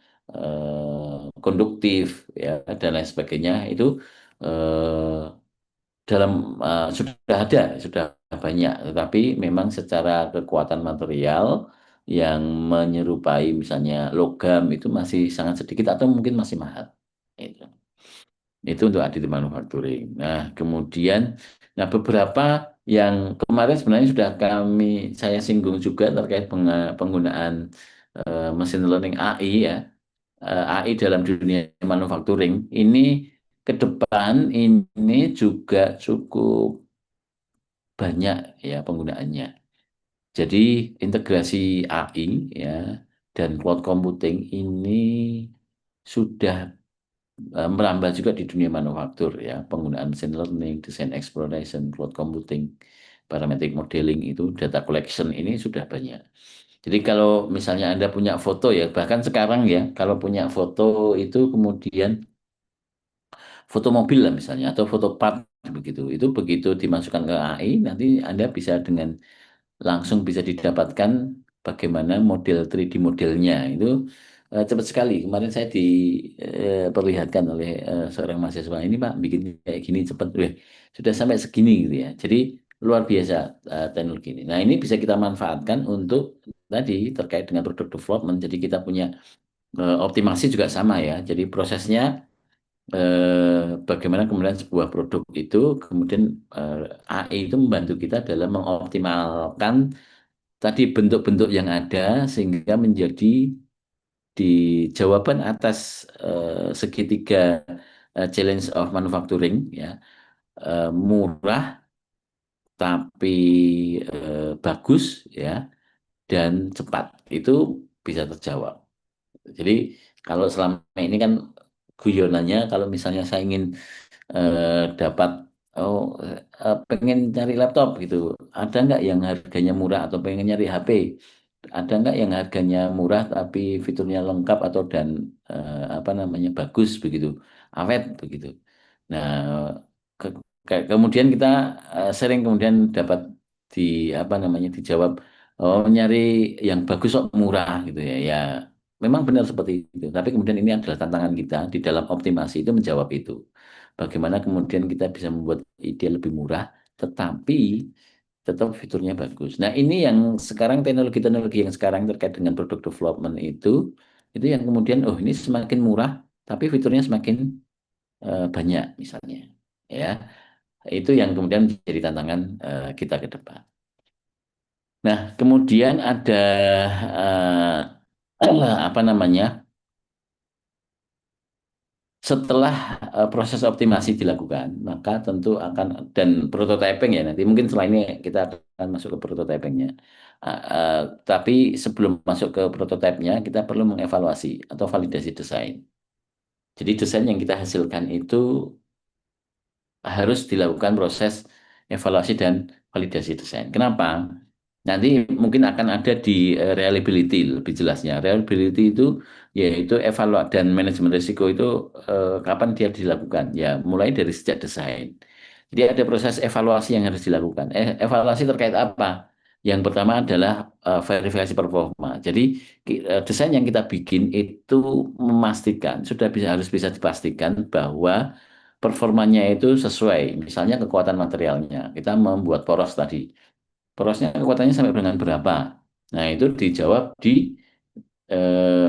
konduktif ya dan lain sebagainya itu eh, dalam sudah banyak, tetapi memang secara kekuatan material yang menyerupai misalnya logam itu masih sangat sedikit atau mungkin masih mahal. Itu. Itu untuk additive manufacturing. Nah, kemudian, nah beberapa yang kemarin sebenarnya sudah saya singgung juga terkait penggunaan mesin learning AI ya, AI dalam dunia manufacturing. Ini ke depan ini juga cukup banyak ya penggunaannya. Jadi integrasi AI ya dan cloud computing ini sudah merambah juga di dunia manufaktur ya penggunaan machine learning, design exploration, cloud computing, parametric modeling itu data collection ini sudah banyak. Jadi kalau misalnya Anda punya foto ya bahkan sekarang ya kalau punya foto itu kemudian foto mobil lah misalnya atau foto part begitu itu begitu dimasukkan ke AI nanti Anda bisa dengan langsung bisa didapatkan bagaimana model 3D modelnya itu cepat sekali. Kemarin saya diperlihatkan oleh seorang mahasiswa ini Pak bikin kayak gini cepat, weh, sudah sampai segini gitu ya. Jadi luar biasa teknologi ini. Nah ini bisa kita manfaatkan untuk tadi terkait dengan produk development. Jadi kita punya optimasi juga sama ya. Jadi prosesnya bagaimana kemudian sebuah produk itu kemudian AI itu membantu kita dalam mengoptimalkan tadi bentuk-bentuk yang ada sehingga menjadi di jawaban atas segitiga challenge of manufacturing ya murah tapi bagus ya dan cepat itu bisa terjawab. Jadi kalau selama ini kan guyonannya kalau misalnya saya ingin dapat oh pengen cari laptop gitu ada nggak yang harganya murah atau pengen nyari HP ada nggak yang harganya murah tapi fiturnya lengkap atau dan apa namanya bagus begitu awet begitu nah ke- kemudian kita sering kemudian dapat di apa namanya dijawab oh nyari yang bagus kok murah gitu ya ya memang benar seperti itu tapi kemudian ini adalah tantangan kita di dalam optimasi itu menjawab itu bagaimana kemudian kita bisa membuat ide lebih murah tetapi tetap fiturnya bagus. Nah, ini yang sekarang teknologi-teknologi yang sekarang terkait dengan produk development itu yang kemudian oh ini semakin murah tapi fiturnya semakin banyak misalnya. Ya, itu yang kemudian menjadi tantangan kita ke depan. Nah, kemudian ada apa namanya, setelah proses optimasi dilakukan, maka tentu akan, dan prototyping ya, nanti mungkin setelah ini kita akan masuk ke prototypingnya. Tapi sebelum masuk ke prototipenya, kita perlu mengevaluasi atau validasi desain. Jadi desain yang kita hasilkan itu harus dilakukan proses evaluasi dan validasi desain. Kenapa? Nanti mungkin akan ada di reliability lebih jelasnya. Reliability itu yaitu evaluasi dan manajemen risiko itu kapan dia dilakukan? Ya, mulai dari sejak desain. Jadi ada proses evaluasi yang harus dilakukan. Evaluasi terkait apa? Yang pertama adalah verifikasi performa. Jadi desain yang kita bikin itu memastikan sudah harus bisa dipastikan bahwa performanya itu sesuai. Misalnya kekuatan materialnya. Kita membuat poros tadi. Porosnya kekuatannya sampai dengan berapa? Nah, itu dijawab di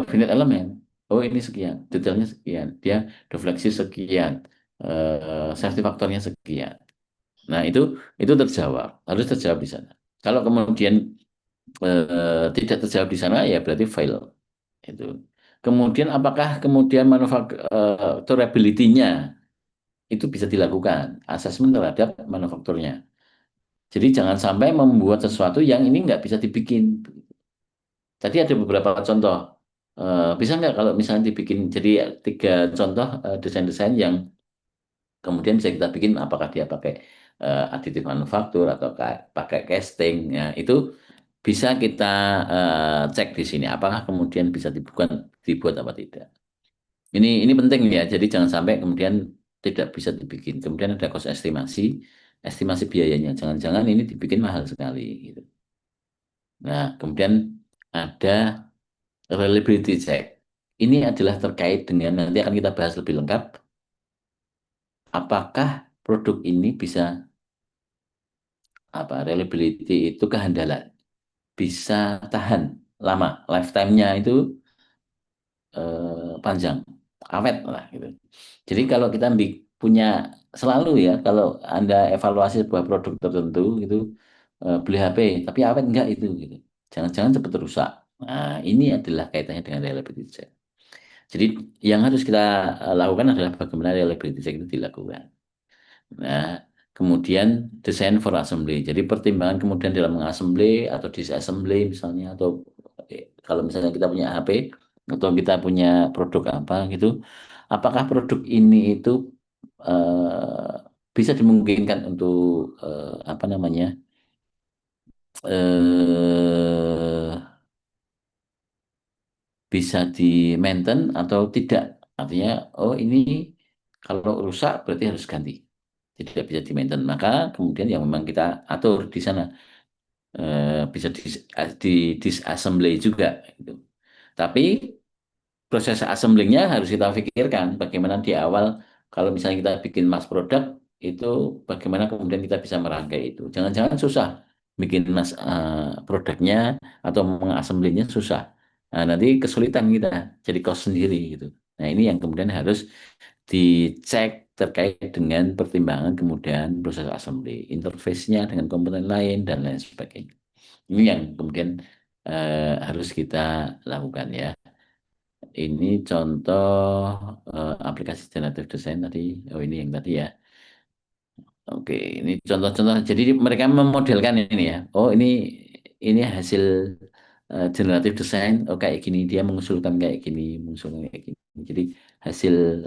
finite element. Oh, ini sekian, detailnya sekian, dia defleksi sekian, safety faktornya sekian. Nah, itu terjawab, harus terjawab di sana. Kalau kemudian tidak terjawab di sana, ya berarti fail. Itu. Kemudian apakah kemudian manufacturability-nya itu bisa dilakukan, asesmen terhadap manufakturnya. Jadi jangan sampai membuat sesuatu yang ini nggak bisa dibikin. Tadi ada beberapa contoh. Bisa nggak kalau misalnya dibikin, jadi 3 contoh desain-desain yang kemudian bisa kita bikin, apakah dia pakai aditif manufaktur atau pakai casting. Ya, itu bisa kita cek di sini. Apakah kemudian bisa dibuat apa tidak. Ini penting ya. Jadi jangan sampai kemudian tidak bisa dibikin. Kemudian ada cost estimasi, estimasi biayanya. Jangan-jangan ini dibikin mahal sekali. Gitu. Nah, kemudian ada reliability check. Ini adalah terkait dengan, nanti akan kita bahas lebih lengkap, apakah produk ini bisa, reliability itu kehandalan, bisa tahan lama, lifetime-nya itu panjang, awet lah gitu. Jadi kalau kita punya selalu ya, kalau Anda evaluasi sebuah produk tertentu gitu, beli HP tapi awet enggak itu gitu. Jangan-jangan cepat rusak. Nah, ini adalah kaitannya dengan reliability check. Jadi yang harus kita lakukan adalah bagaimana reliability check itu dilakukan. Nah, kemudian design for assembly. Jadi pertimbangan kemudian dalam mengassembly atau disassembly misalnya, atau kalau misalnya kita punya HP atau kita punya produk apa gitu, apakah produk ini itu bisa dimungkinkan untuk apa namanya, eh, bisa di maintain atau tidak. Artinya, oh ini kalau rusak berarti harus ganti. Tidak bisa di maintain. Maka kemudian yang memang kita atur di sana bisa di disassembly juga. Gitu. Tapi proses assemblingnya harus kita pikirkan bagaimana di awal, kalau misalnya kita bikin mass product itu bagaimana kemudian kita bisa merangkai itu. Jangan-jangan susah bikin mass produknya atau mengassemblinya susah. Nah, nanti kesulitan kita, jadi cost sendiri gitu. Nah, ini yang kemudian harus dicek terkait dengan pertimbangan kemudian proses assembly, interface-nya dengan komponen lain dan lain sebagainya. Ini yang kemudian harus kita lakukan ya. Ini contoh aplikasi generative design tadi. Oh, ini yang tadi ya. Oke, ini contoh-contoh. Jadi mereka memodelkan ini ya. Oh, ini hasil generative design. Oh, kayak gini, dia mengusulkan kayak gini, mengusulkan kayak gini. Jadi hasil